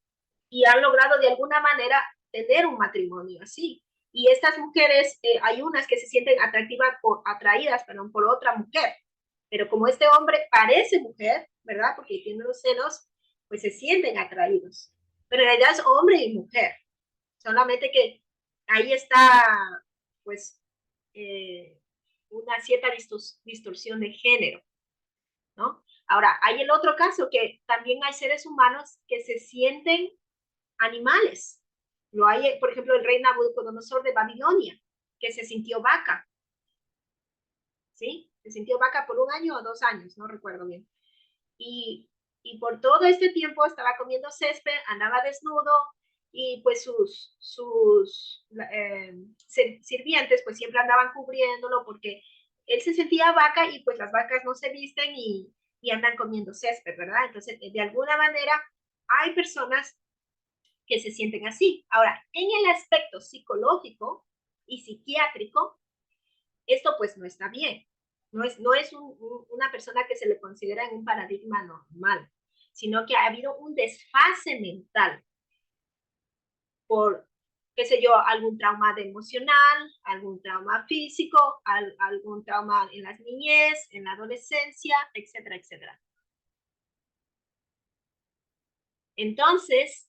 y han logrado de alguna manera tener un matrimonio así. Y estas mujeres, hay unas que se sienten atraídas por otra mujer, pero como este hombre parece mujer, ¿verdad? Porque tiene los senos, pues se sienten atraídos. Pero en realidad es hombre y mujer, solamente que ahí está, pues, una cierta distorsión de género, ¿no? Ahora, hay el otro caso que también hay seres humanos que se sienten animales. Lo hay, por ejemplo, el rey Nabucodonosor de Babilonia, que se sintió vaca, ¿sí? Se sintió vaca por 1 año o 2 años, no recuerdo bien. Y por todo este tiempo estaba comiendo césped, andaba desnudo y pues sus sirvientes pues siempre andaban cubriéndolo porque él se sentía vaca y pues las vacas no se visten y andan comiendo césped, ¿verdad? Entonces, de alguna manera, hay personas que se sienten así. Ahora, en el aspecto psicológico y psiquiátrico, esto pues no está bien. No es una persona que se le considera en un paradigma normal, sino que ha habido un desfase mental por, qué sé yo, algún trauma emocional, algún trauma físico, algún trauma en la niñez, en la adolescencia, etcétera, etcétera. Entonces,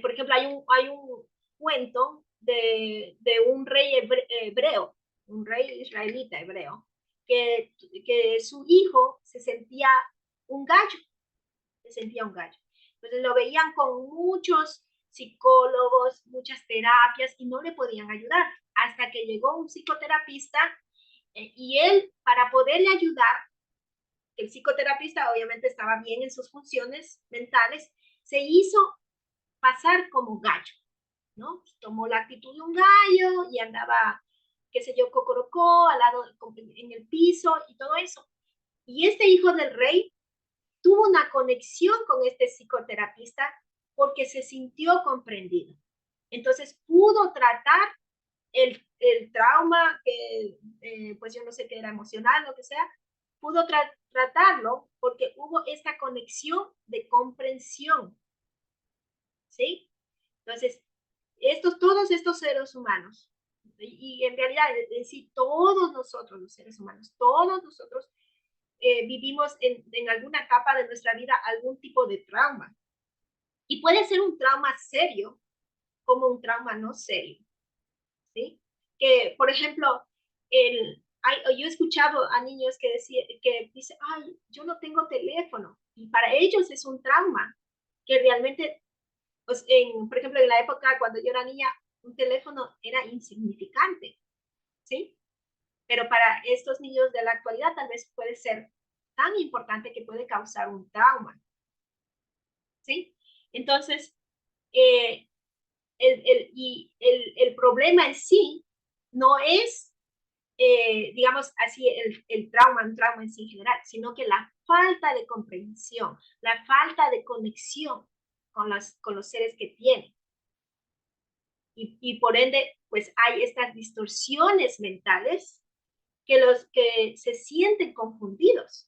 por ejemplo, hay un cuento de un rey hebreo, un rey israelita hebreo, que su hijo se sentía un gallo, Entonces lo veían con muchos psicólogos, muchas terapias y no le podían ayudar hasta que llegó un psicoterapista y él, para poderle ayudar, el psicoterapista obviamente estaba bien en sus funciones mentales, se hizo pasar como gallo, ¿no? Tomó la actitud de un gallo y andaba, qué sé yo, cocorocó al lado en el piso y todo eso. Y este hijo del rey tuvo una conexión con este psicoterapista porque se sintió comprendido. Entonces pudo tratar el trauma, que pues yo no sé qué era emocional, lo que sea, pudo tratarlo porque hubo esta conexión de comprensión, ¿sí? Entonces, todos estos seres humanos, y en realidad en sí todos nosotros los seres humanos, todos nosotros vivimos en alguna etapa de nuestra vida algún tipo de trauma. Y puede ser un trauma serio como un trauma no serio, ¿sí? Que, por ejemplo, yo he escuchado a niños que dicen, ay, yo no tengo teléfono. Y para ellos es un trauma que realmente, pues, por ejemplo, en la época cuando yo era niña, un teléfono era insignificante, ¿sí? Pero para estos niños de la actualidad tal vez puede ser tan importante que puede causar un trauma, ¿sí? Entonces, el problema en sí no es, digamos así, un trauma en sí en general, sino que la falta de comprensión, la falta de conexión con los seres que tienen. Y por ende, pues hay estas distorsiones mentales que los que se sienten confundidos.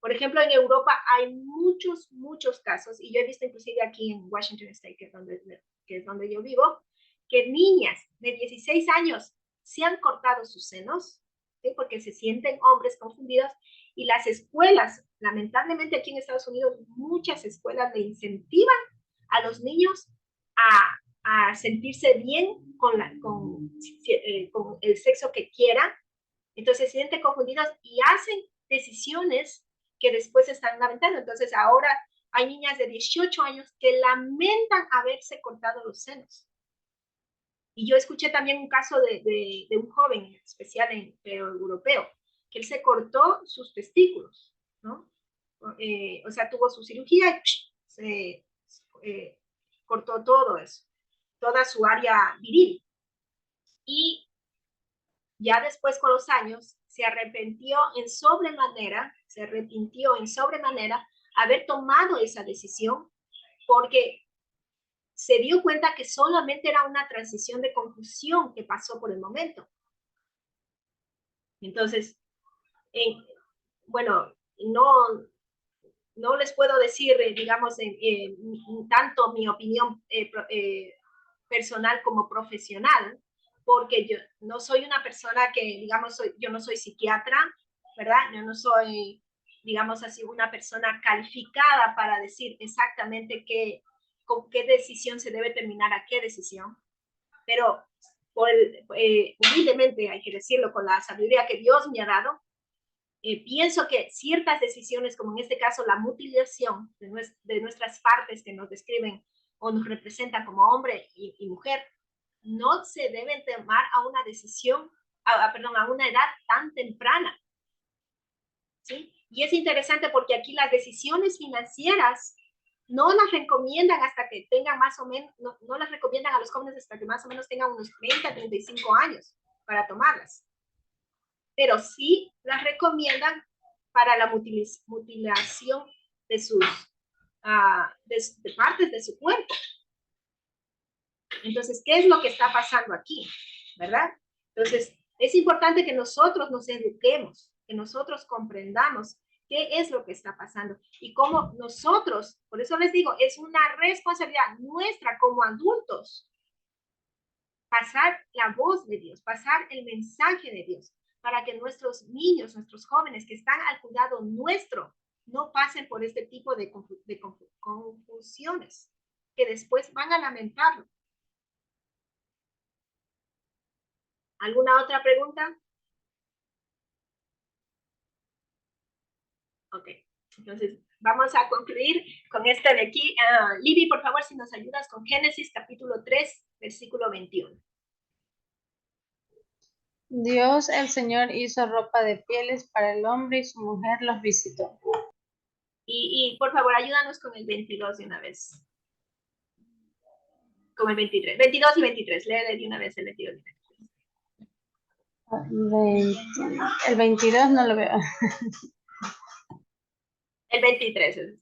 Por ejemplo, en Europa hay muchos casos, y yo he visto inclusive aquí en Washington State, que es donde yo vivo, que niñas de 16 años se han cortado sus senos, ¿sí? Porque se sienten hombres confundidos, y las escuelas, lamentablemente aquí en Estados Unidos, muchas escuelas le incentivan a los niños a sentirse bien con el sexo que quieran, entonces se sienten confundidos y hacen decisiones que después están lamentando. Entonces ahora hay niñas de 18 años que lamentan haberse cortado los senos. Y yo escuché también un caso de un joven, en especial pero europeo, que él se cortó sus testículos, ¿no? O sea, tuvo su cirugía y se cortó todo eso, toda su área viril. Y ya después con los años se arrepintió en sobremanera haber tomado esa decisión, porque se dio cuenta que solamente era una transición de confusión que pasó por el momento. Entonces, bueno, no les puedo decir, digamos, tanto mi opinión personal como profesional, porque yo no soy una persona que, digamos, yo no soy psiquiatra, ¿verdad? Yo no soy, digamos así, una persona calificada para decir exactamente con qué decisión se debe terminar a qué decisión, pero humildemente, hay que decirlo, con la sabiduría que Dios me ha dado, pienso que ciertas decisiones, como en este caso la mutilación de nuestras partes que nos describen o nos representan como hombre y mujer, no se deben tomar a una decisión, a una edad tan temprana, ¿sí? Y es interesante porque aquí las decisiones financieras no las recomiendan hasta que tengan más o menos, no las recomiendan a los jóvenes hasta que más o menos tengan unos 30, 35 años para tomarlas. Pero sí las recomiendan para la mutilación de sus de partes de su cuerpo. Entonces, ¿qué es lo que está pasando aquí? ¿Verdad? Entonces, es importante que nosotros nos eduquemos, que nosotros comprendamos qué es lo que está pasando y cómo nosotros, por eso les digo, es una responsabilidad nuestra como adultos pasar la voz de Dios, pasar el mensaje de Dios, para que nuestros niños, nuestros jóvenes que están al cuidado nuestro, no pasen por este tipo de confusiones, que después van a lamentarlo. ¿Alguna otra pregunta? Ok, entonces vamos a concluir con este de aquí. Libby, por favor, si nos ayudas con Génesis capítulo 3, versículo 21. Dios el Señor hizo ropa de pieles para el hombre y su mujer los visitó. Y por favor, ayúdanos con el 22 de una vez. Con el 23. 22 y 23. Lee de una vez el 22 y 23. El 22 no lo veo. El 23.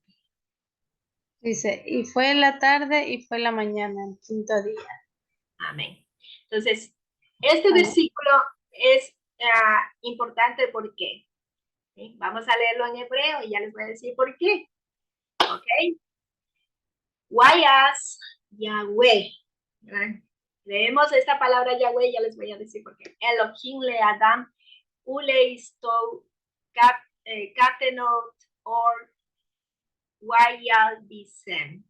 Dice, y fue la tarde y fue la mañana, el quinto día. Amén. Entonces, este Amén. versículo es importante porque vamos a leerlo en hebreo y ya les voy a decir por qué. Ok. Wayas Yahweh. ¿Verdad? Leemos esta palabra Yahweh, ya les voy a decir por qué. Elohim le Adam, Uleisto, Katenot, or Wayal Bisem.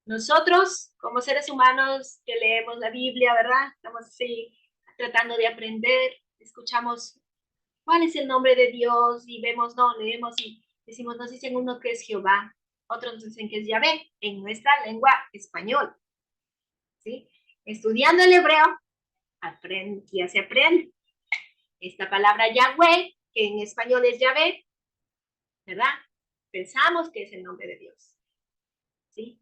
Nosotros, como seres humanos que leemos la Biblia, ¿verdad? Estamos así tratando de aprender, escuchamos cuál es el nombre de Dios y vemos, no, leemos y decimos, nos dicen uno que es Jehová, otros nos dicen que es Yahvé, en nuestra lengua español. ¿Sí? Estudiando el hebreo, ya se aprende. Esta palabra Yahweh, que en español es Yahvé, ¿verdad? Pensamos que es el nombre de Dios. ¿Sí?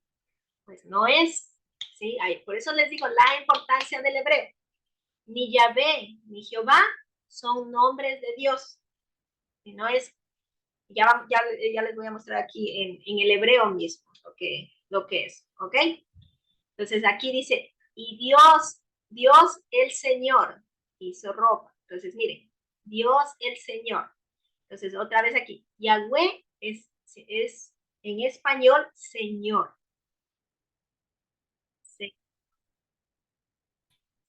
Pues no es. ¿Sí? Por eso les digo la importancia del hebreo. Ni Yahvé ni Jehová son nombres de Dios. Y no es, ya les voy a mostrar aquí en el hebreo mismo lo que es. ¿Ok? Entonces aquí dice, y Dios el Señor hizo ropa. Entonces miren, Dios el Señor. Entonces otra vez aquí, Yahweh es en español Señor.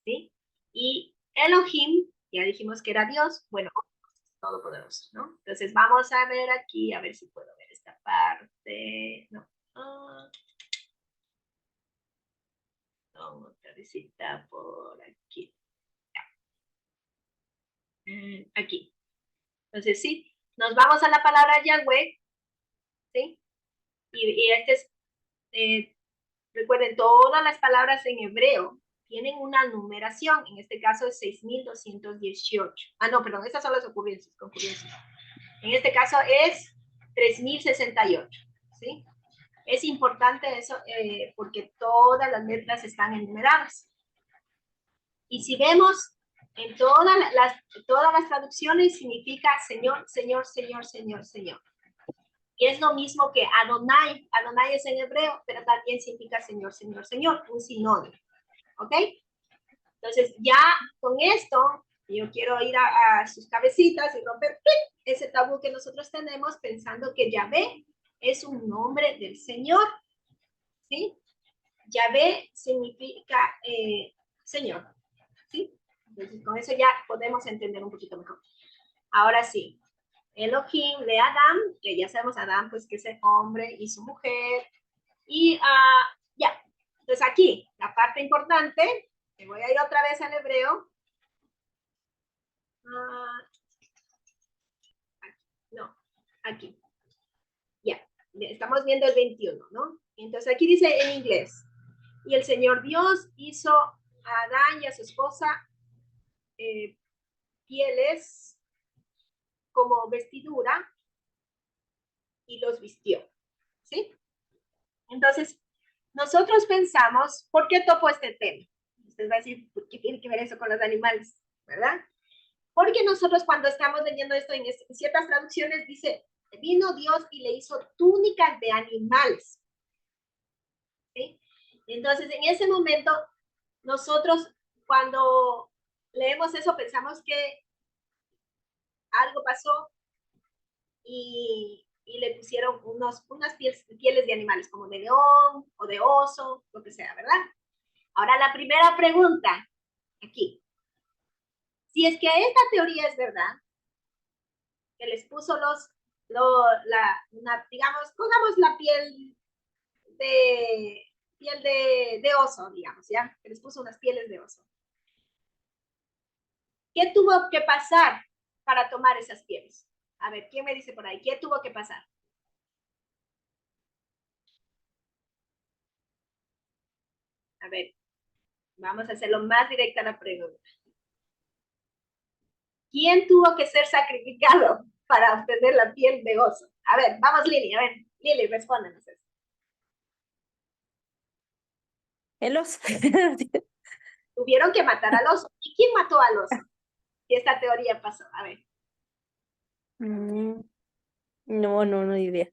¿Sí? Y Elohim, ya dijimos que era Dios, bueno, todopoderoso, ¿no? Entonces vamos a ver aquí, a ver si puedo ver esta parte. No. Otra visita por aquí. Aquí. Entonces sí, nos vamos a la palabra Yahweh, ¿sí? Y este es, recuerden, todas las palabras en hebreo tienen una numeración, en este caso es 6.218. No, perdón, estas son las concurrencias. En este caso es 3.068, ¿sí? Es importante eso porque todas las letras están enumeradas. Y si vemos, en todas las traducciones significa Señor, Señor, Señor, Señor, Señor. Y es lo mismo que Adonai. Adonai es en hebreo, pero también significa Señor, Señor, Señor, un sinónimo. ¿Ok? Entonces, ya con esto, yo quiero ir a sus cabecitas y romper ese tabú que nosotros tenemos pensando que Yahvé es un nombre del Señor. ¿Sí? Yahvé significa Señor. ¿Sí? Entonces, con eso ya podemos entender un poquito mejor. Ahora sí, Elohim de Adán, que ya sabemos Adán, pues que es el hombre y su mujer. Y ya, entonces aquí, la parte importante, me voy a ir otra vez al hebreo. No, aquí. Ya, estamos viendo el 21, ¿no? Entonces aquí dice en inglés, y el Señor Dios hizo a Adán y a su esposa pieles como vestidura y los vistió, ¿sí? Entonces, nosotros pensamos, ¿por qué topo este tema? Usted va a decir, ¿por qué tiene que ver eso con los animales? ¿Verdad? Porque nosotros cuando estamos leyendo esto en ciertas traducciones dice, vino Dios y le hizo túnicas de animales. ¿Sí? Entonces, en ese momento, nosotros cuando leemos eso pensamos que algo pasó y le pusieron unas pieles de animales, como de león o de oso, lo que sea, ¿verdad? Ahora la primera pregunta, aquí. Si es que esta teoría es verdad, que les puso digamos, pongamos la piel de oso, digamos, ¿ya? Que les puso unas pieles de oso. ¿Qué tuvo que pasar para tomar esas pieles? A ver, ¿quién me dice por ahí? ¿Quién tuvo que pasar? A ver, vamos a hacerlo más directa la pregunta. ¿Quién tuvo que ser sacrificado para obtener la piel de oso? A ver, vamos Lili, a ver, Lili, respóndenos eso. El oso. Tuvieron que matar al oso. ¿Y quién mató al oso? Y esta teoría pasó, a ver. Mm, no idea.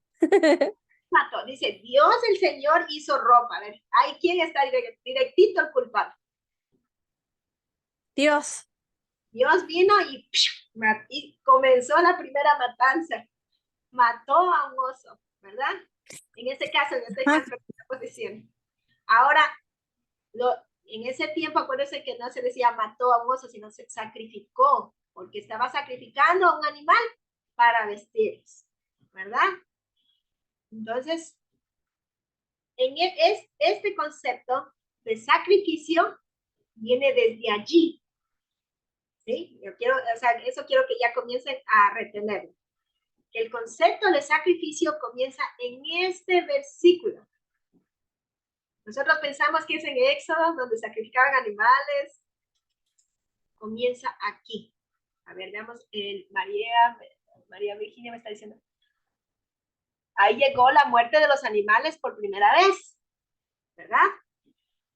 Mató, dice, Dios el Señor hizo ropa. A ver, ¿hay quién está directito el culpable? Dios. Dios vino y comenzó la primera matanza. Mató a un oso, ¿verdad? En este caso, en esta posición. Ahora, en ese tiempo, acuérdense que no se decía mató a un oso, sino se sacrificó, porque estaba sacrificando a un animal para vestirlos, ¿verdad? Entonces, este concepto de sacrificio viene desde allí, ¿sí? Yo quiero, o sea, eso quiero que ya comiencen a retenerlo. El concepto de sacrificio comienza en este versículo. Nosotros pensamos que es en Éxodo, donde sacrificaban animales. Comienza aquí. A ver, veamos, María Virginia me está diciendo. Ahí llegó la muerte de los animales por primera vez, ¿verdad?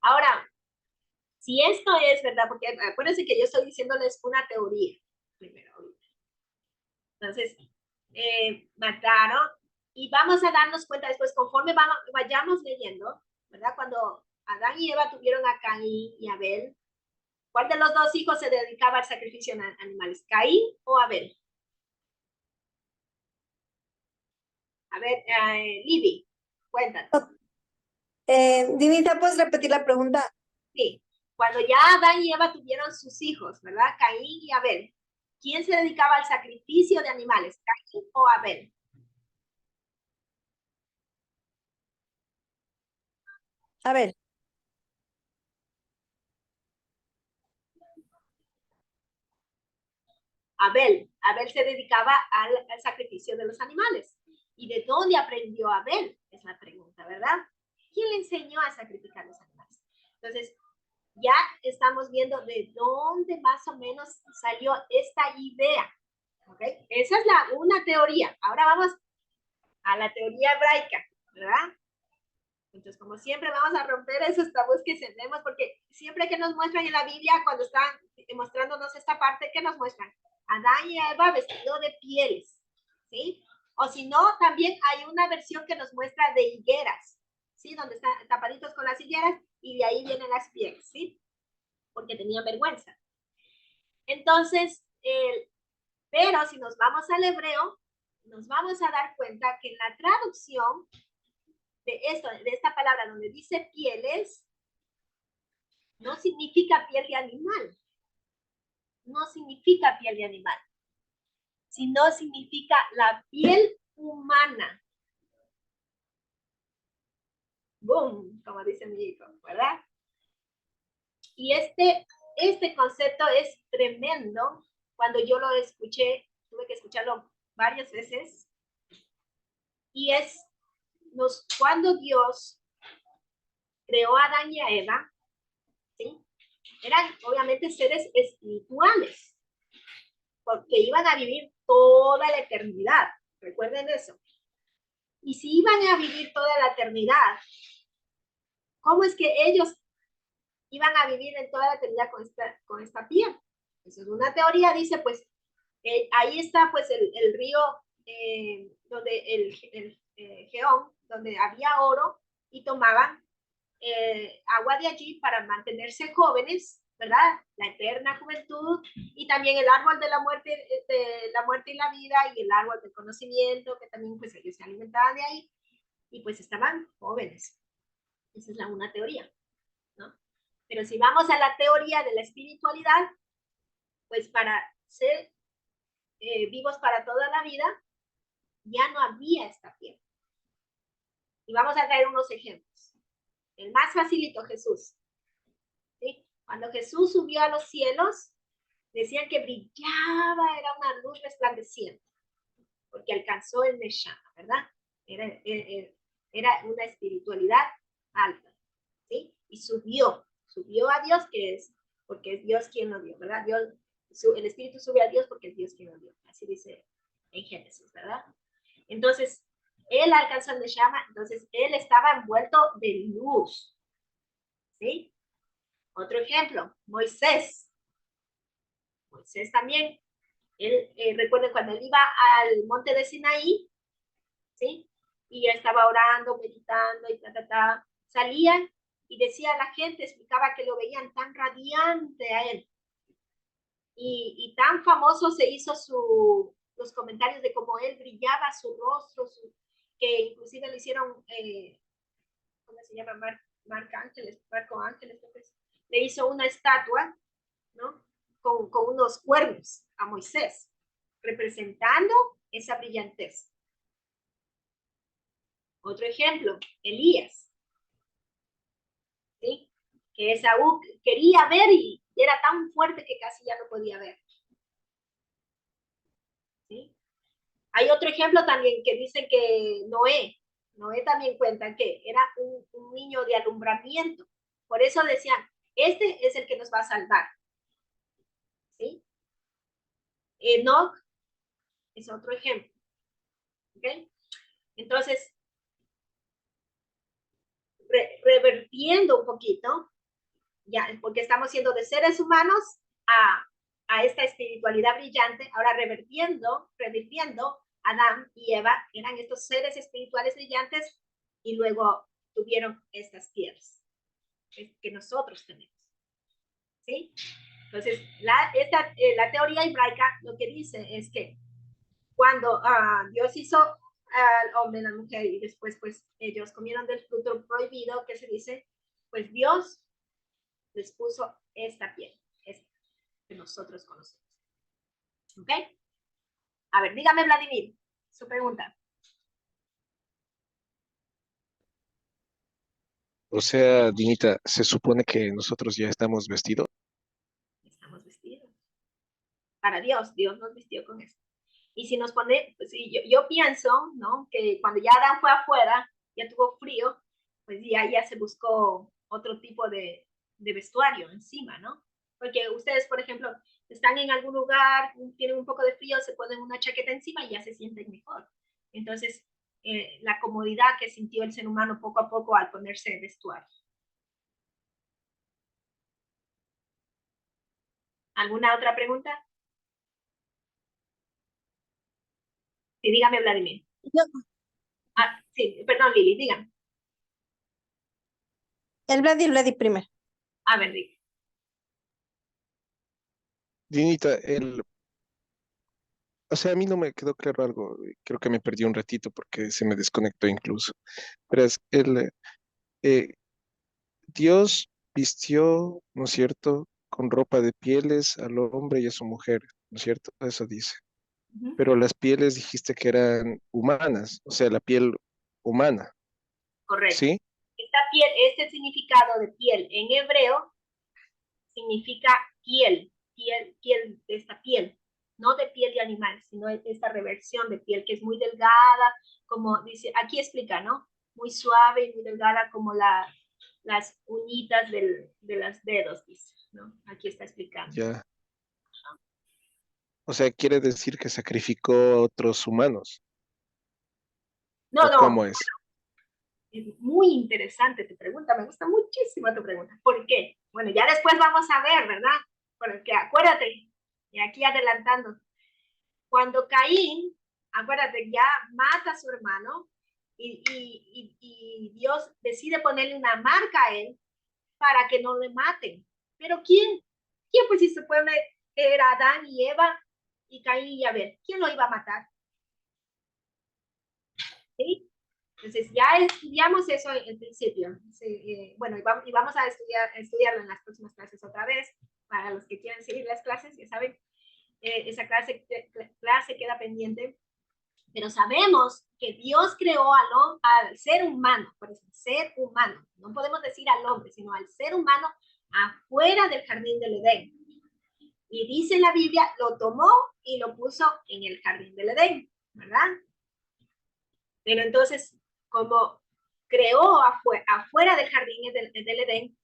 Ahora, si esto es verdad, porque acuérdense que yo estoy diciéndoles una teoría primero. Entonces, mataron y vamos a darnos cuenta después, conforme vayamos leyendo, ¿verdad? Cuando Adán y Eva tuvieron a Caín y Abel, ¿cuál de los dos hijos se dedicaba al sacrificio de animales? ¿Caín o Abel? A ver, Libby, cuéntanos. Dinita, ¿puedes repetir la pregunta? Sí, cuando ya Adán y Eva tuvieron sus hijos, ¿verdad? Caín y Abel. ¿Quién se dedicaba al sacrificio de animales? ¿Caín o Abel? Abel. Abel se dedicaba al sacrificio de los animales. ¿Y de dónde aprendió Abel? Es la pregunta, ¿verdad? ¿Quién le enseñó a sacrificar los animales? Entonces, ya estamos viendo de dónde más o menos salió esta idea. ¿Ok? Esa es una teoría. Ahora vamos a la teoría hebraica, ¿verdad? Entonces, como siempre, vamos a romper esos tabús que tenemos, porque siempre que nos muestran en la Biblia, cuando están mostrándonos esta parte, ¿qué nos muestran? Adán y Eva vestido de pieles, ¿sí? O si no, también hay una versión que nos muestra de higueras, ¿sí? Donde están tapaditos con las higueras y de ahí vienen las pieles, ¿sí? Porque tenían vergüenza. Entonces, pero si nos vamos al hebreo, nos vamos a dar cuenta que en la traducción de esta palabra donde dice pieles, no significa piel de animal. No significa piel de animal, sino significa la piel humana. Boom, como dice mi hijo, ¿verdad? Y este concepto es tremendo. Cuando yo lo escuché, tuve que escucharlo varias veces. Y es cuando Dios creó a Adán y a Eva, ¿sí? Eran obviamente seres espirituales, porque iban a vivir toda la eternidad. Recuerden eso. Y si iban a vivir toda la eternidad, ¿cómo es que ellos iban a vivir en toda la eternidad con esta piel? Eso es una teoría, dice, pues, ahí está pues el río, donde el Geón, donde había oro, y tomaban agua de allí para mantenerse jóvenes, ¿verdad? La eterna juventud, y también el árbol de la muerte y la vida, y el árbol del conocimiento, que también pues ellos se alimentaban de ahí, y pues estaban jóvenes. Esa es una teoría, ¿no? Pero si vamos a la teoría de la espiritualidad, pues para ser vivos para toda la vida, ya no había esta piel. Y vamos a traer unos ejemplos. El más facilito, Jesús. ¿Sí? Cuando Jesús subió a los cielos, decían que brillaba, era una luz resplandeciente. porque alcanzó el Neshama, ¿verdad? Era una espiritualidad alta, ¿sí? Y subió a Dios, porque es Dios quien lo dio, ¿verdad? El espíritu sube a Dios porque es Dios quien lo dio, así dice en Génesis, ¿verdad? Entonces, él alcanzó el Neshama, entonces él estaba envuelto de luz, ¿sí? Otro ejemplo, Moisés también, recuerden cuando él iba al monte de Sinaí, ¿sí? Y estaba orando, meditando y salía y decía a la gente, explicaba que lo veían tan radiante a él. Y tan famoso se hizo los comentarios de cómo él brillaba su rostro, que inclusive le hicieron, ¿cómo se llama? Marco Ángeles, le hizo una estatua, ¿no? Con unos cuernos a Moisés, representando esa brillantez. Otro ejemplo, Elías, ¿sí? Que Esaú quería ver y era tan fuerte que casi ya no podía ver. ¿Sí? Hay otro ejemplo también que dicen que Noé también cuenta que era un niño de alumbramiento. Por eso decían, este es el que nos va a salvar. ¿Sí? Enoch es otro ejemplo. ¿Okay? Entonces, revertiendo un poquito, ya, porque estamos siendo de seres humanos a esta espiritualidad brillante, ahora revirtiendo, Adán y Eva eran estos seres espirituales brillantes y luego tuvieron estas piedras que nosotros tenemos. ¿Sí? Entonces, la teoría hebraica lo que dice es que cuando Dios hizo al hombre y la mujer y después pues ellos comieron del fruto prohibido, que se dice, pues Dios les puso esta piel, esta que nosotros conocemos. ¿Ok? A ver, dígame, Vladimir, su pregunta. O sea, Dinita, se supone que nosotros ya estamos vestidos. Estamos vestidos. Para Dios nos vistió con eso. Y si nos pone, pues, yo pienso, ¿no? Que cuando ya Adán fue afuera, ya tuvo frío, pues ya se buscó otro tipo de vestuario encima, ¿no? Porque ustedes, por ejemplo, están en algún lugar, tienen un poco de frío, se ponen una chaqueta encima y ya se sienten mejor. Entonces, la comodidad que sintió el ser humano poco a poco al ponerse vestuario. ¿Alguna otra pregunta? Sí, dígame, Vladimir. Yo, Sí, perdón, Lili, dígame. el Vladi primero. A ver, Rick. Dinita, o sea, a mí no me quedó claro algo. Creo que me perdí un ratito porque se me desconectó incluso. Pero es eh, Dios vistió, ¿no es cierto?, con ropa de pieles al hombre y a su mujer, ¿no es cierto? Eso dice. Pero las pieles dijiste que eran humanas, o sea, la piel humana, Correcto. ¿sí? Esta piel, este significado de piel en hebreo significa piel de esta piel, no de piel de animal, sino de esta reversión de piel que es muy delgada, como dice, aquí explica, ¿no? Muy suave y muy delgada como las uñitas de los dedos, dice, ¿no? Aquí está explicando. Ya. O sea, quiere decir que sacrificó a otros humanos. No, ¿O cómo es? Es muy interesante tu pregunta, me gusta muchísimo tu pregunta. ¿Por qué? Bueno, ya después vamos a ver, ¿verdad? Porque acuérdate, y aquí adelantando, cuando Caín, acuérdate, ya mata a su hermano y Dios decide ponerle una marca a él para que no le maten. Pero ¿quién? ¿Quién pues si se puede, era Adán y Eva y Caín y Abel? ¿Quién lo iba a matar? ¿Sí? Entonces ya estudiamos eso en el principio. Sí, bueno, y vamos a estudiarlo en las próximas clases otra vez. Para los que quieran seguir las clases, ya saben, esa clase queda pendiente. Pero sabemos que Dios creó al ser humano, por eso, ser humano. No podemos decir al hombre, sino al ser humano afuera del jardín del Edén. Y dice la Biblia, lo tomó y lo puso en el jardín del Edén. ¿verdad? Pero entonces, como creó afuera del jardín del Edén,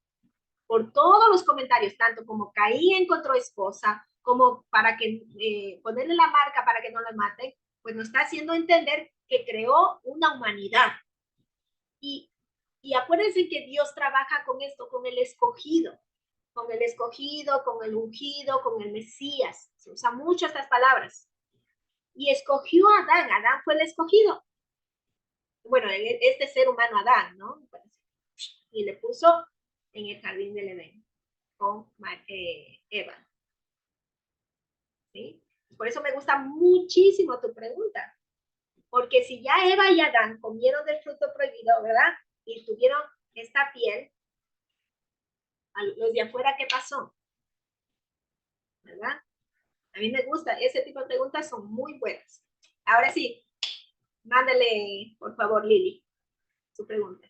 por todos los comentarios, tanto como Caín encontró esposa, como para que ponerle la marca para que no la maten, pues nos está haciendo entender que creó una humanidad. Y acuérdense que Dios trabaja con esto, con el escogido, con el ungido, con el Mesías. Se usa mucho estas palabras. Y escogió a Adán. Adán fue el escogido. Bueno, este ser humano Adán, ¿no? Y le puso en el jardín del Edén con Eva. ¿Sí? Por eso me gusta muchísimo tu pregunta. Porque si ya Eva y Adán comieron del fruto prohibido, ¿verdad? Y tuvieron esta piel, a los de afuera, ¿qué pasó? ¿Verdad? A mí me gusta, ese tipo de preguntas son muy buenas. Ahora sí, mándale, por favor, Lili, su pregunta.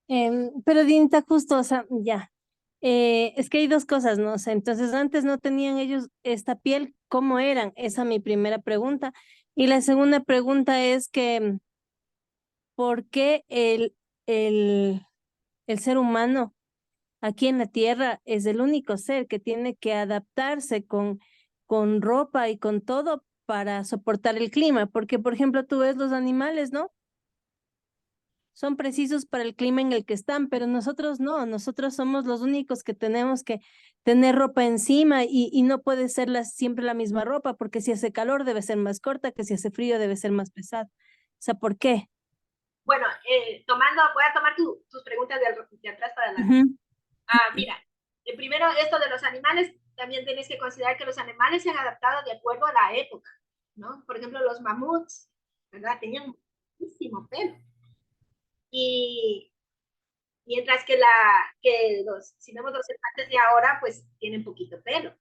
Pero Dinita, justo, o sea, ya. Es que hay dos cosas, ¿no? O sea, entonces antes no tenían ellos esta piel, ¿cómo eran? Esa es mi primera pregunta. Y la segunda pregunta es que, ¿por qué el ser humano aquí en la Tierra es el único ser que tiene que adaptarse con ropa y con todo para soportar el clima? Porque, por ejemplo, tú ves los animales, ¿no? Son precisos para el clima en el que están, pero nosotros no, nosotros somos los únicos que tenemos que tener ropa encima y no puede ser siempre la misma ropa, porque si hace calor debe ser más corta, que si hace frío debe ser más pesada. O sea, ¿por qué? Bueno, voy a tomar tus preguntas de atrás para adelante. Mira, primero esto de los animales, también tienes que considerar que los animales se han adaptado de acuerdo a la época, ¿no? Por ejemplo, los mamuts, ¿verdad? Tenían muchísimo pelo. Y mientras que si vemos los elefantes de ahora, pues tienen poquito pelo,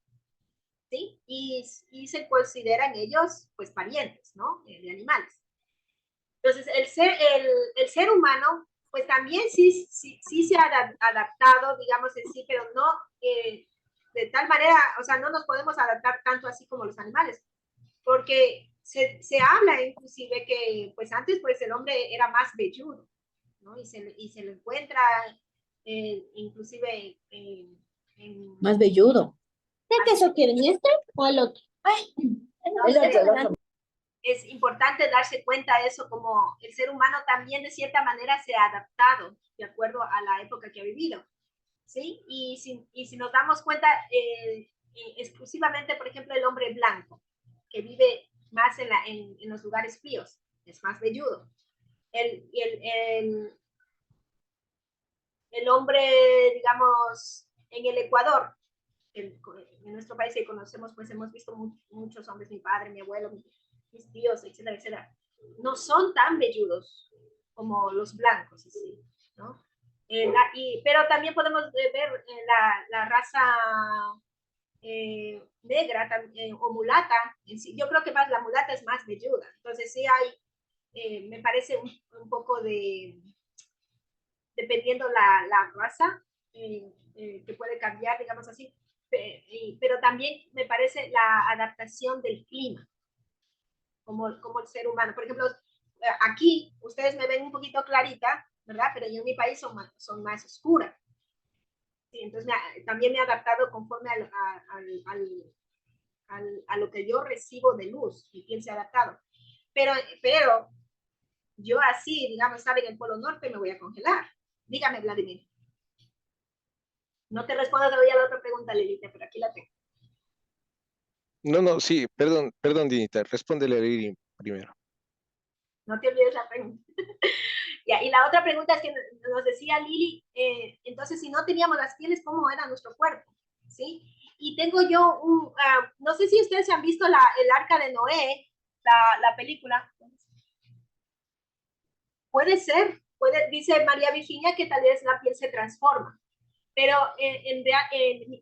¿sí? Y se consideran ellos, pues, parientes, ¿no? De animales. Entonces, el ser humano, pues también sí se ha adaptado, digamos en sí, pero no de tal manera, o sea, no nos podemos adaptar tanto así como los animales, porque se habla inclusive que, pues antes, pues el hombre era más velludo, ¿no? Y se lo encuentra inclusive Más velludo. ¿Qué queso quieren, este o el otro? Ay, el otro. Es importante darse cuenta de eso, como el ser humano también de cierta manera se ha adaptado de acuerdo a la época que ha vivido, ¿sí? Y si nos damos cuenta, exclusivamente, por ejemplo, el hombre blanco, que vive más en los lugares fríos, es más velludo. El hombre, digamos, en el Ecuador, en nuestro país que conocemos, pues hemos visto muchos hombres, mi padre, mi abuelo, mis tíos, etcétera, etcétera, no son tan velludos como los blancos, ¿sí? ¿No? Pero también podemos ver la raza negra o mulata, yo creo que más la mulata es más velluda, entonces sí hay, me parece un poco dependiendo la raza, que puede cambiar, digamos así, pero también me parece la adaptación del clima, como el ser humano. Por ejemplo, aquí ustedes me ven un poquito clarita, ¿verdad? Pero yo en mi país son más oscuras. Sí, entonces también me he adaptado conforme a lo que yo recibo de luz. Mi piel se ha adaptado. Pero yo así, digamos, estar en el Polo Norte, me voy a congelar. Dígame, Vladimir. No te respondo todavía a la otra pregunta, Lilita, pero aquí la tengo. No, sí, perdón, Dinita, respóndele a Lili primero. No te olvides la pregunta. Ya, y la otra pregunta es que nos decía Lili, entonces si no teníamos las pieles, ¿cómo era nuestro cuerpo? ¿Sí? Y tengo yo no sé si ustedes han visto el Arca de Noé, la película. Puede ser, dice María Virginia que tal vez la piel se transforma, pero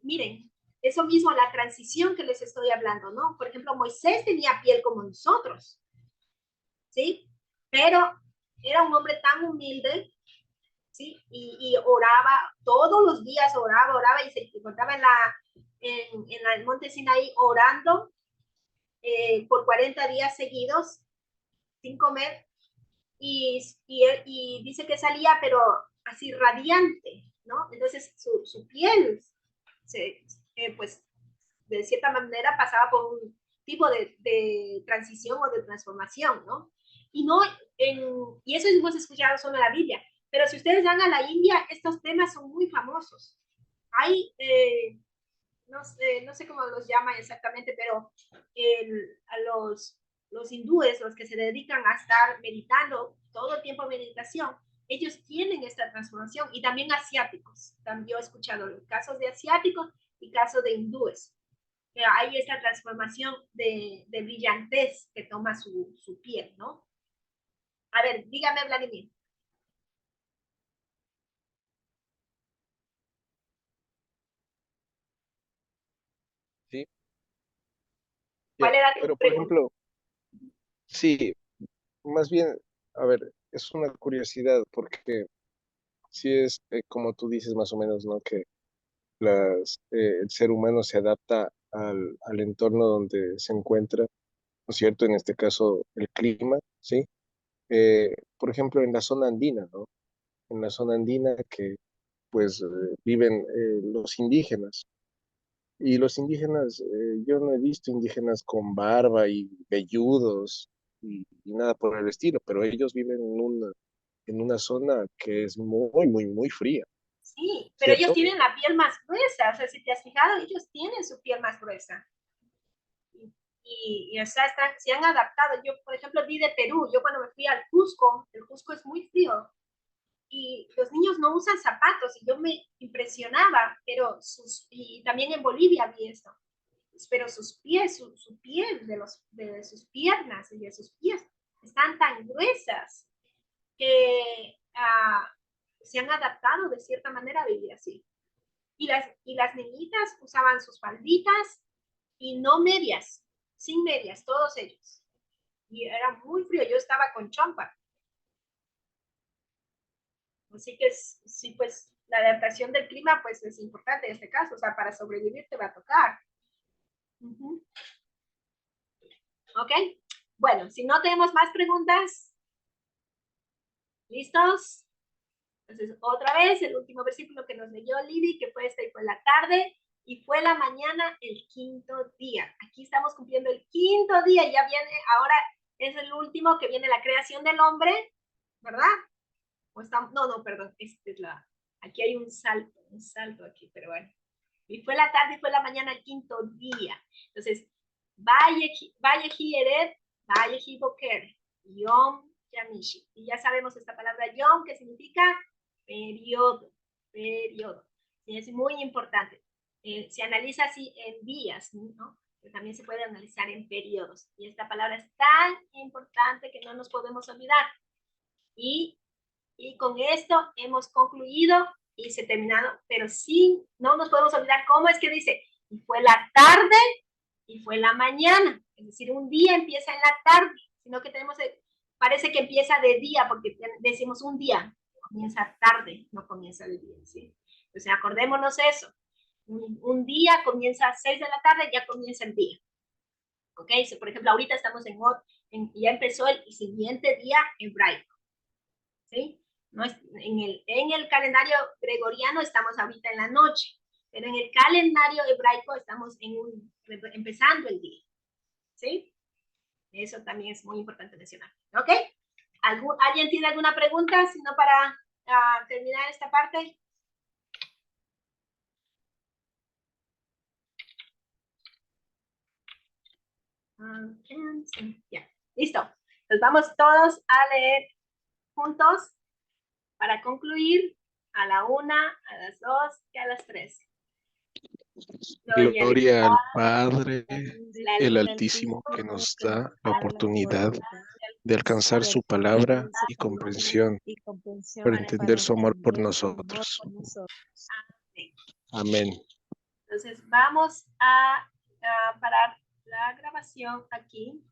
miren, eso mismo, la transición que les estoy hablando, ¿no? Por ejemplo, Moisés tenía piel como nosotros, ¿sí? Pero era un hombre tan humilde, ¿sí? Y oraba, todos los días oraba y se encontraba en el monte Sinaí orando por 40 días seguidos sin comer y dice que salía pero así radiante, ¿no? Entonces su piel pues de cierta manera pasaba por un tipo de transición o de transformación, ¿no? Y, y eso hemos escuchado solo en la Biblia, pero si ustedes van a la India, estos temas son muy famosos. Hay, no sé cómo los llaman exactamente, pero a los hindúes, los que se dedican a estar meditando todo el tiempo en meditación, ellos tienen esta transformación, y también asiáticos. También yo he escuchado casos de asiáticos y casos de hindúes. Hay esta transformación de brillantez que toma su piel, ¿no? A ver, dígame, Vladimir. Sí. ¿Cuál era tu Pero, por pregunta? ejemplo, sí, más bien, a ver, es una curiosidad porque sí es como tú dices más o menos, ¿no? Que el ser humano se adapta al entorno donde se encuentra, ¿no es cierto? En este caso, el clima, ¿sí? Por ejemplo, en la zona andina, ¿no? En la zona andina que pues viven los indígenas. Y los indígenas, yo no he visto indígenas con barba y velludos y nada por el estilo, pero ellos viven en una zona que es muy, muy, muy fría, Sí, pero ellos ¿cierto? tienen la piel más gruesa. O sea, si te has fijado, ellos tienen su piel más gruesa. O sea, se han adaptado. Yo, por ejemplo, vi de Perú. Yo cuando me fui al Cusco, el Cusco es muy frío, y los niños no usan zapatos, y yo me impresionaba, y también en Bolivia vi esto, pero sus pies, su piel de sus piernas y de sus pies están tan gruesas que se han adaptado de cierta manera a vivir así. Y las niñitas usaban sus falditas y no medias, sin medias, todos ellos. Y era muy frío, yo estaba con chompa. Así que sí, pues la adaptación del clima pues es importante en este caso, o sea, para sobrevivir te va a tocar. ¿Ok? Bueno, si no tenemos más preguntas, ¿listos? Entonces, otra vez, el último versículo que nos leyó Lidy, que fue esta: y fue la tarde, y fue la mañana, el quinto día. Aquí estamos cumpliendo el quinto día, ya viene, ahora es el último, que viene la creación del hombre, ¿verdad? No, perdón, aquí hay un salto aquí, pero bueno. Y fue la tarde y fue la mañana, el quinto día. Entonces, Vayehi Eret, Vayehi Boker, Yom Yamishi. Y ya sabemos esta palabra Yom, que significa periodo. Y es muy importante. Se analiza así en días, ¿no? Pero también se puede analizar en periodos. Y esta palabra es tan importante que no nos podemos olvidar. Y con esto hemos concluido y se terminado, pero sí, no nos podemos olvidar cómo es que dice: y fue la tarde y fue la mañana. Es decir, un día empieza en la tarde, sino que parece que empieza de día, porque decimos un día, comienza tarde, no comienza de día, ¿sí? Entonces, acordémonos eso. Un día comienza a 6 de la tarde, ya comienza el día. ¿Ok? So, por ejemplo, ahorita estamos ya empezó el siguiente día hebraico. ¿Sí? No es, en el calendario gregoriano estamos ahorita en la noche, pero en el calendario hebraico estamos empezando el día. ¿Sí? Eso también es muy importante mencionar. ¿Ok? ¿Alguien tiene alguna pregunta? Si no, para terminar esta parte. Ya, listo. Entonces vamos todos a leer juntos para concluir a la 1, a las 2 y a las 3. Gloria al Padre, el Altísimo, que nos da la oportunidad de alcanzar su palabra y comprensión para entender su amor por nosotros. Amén. Entonces vamos a parar la grabación aquí.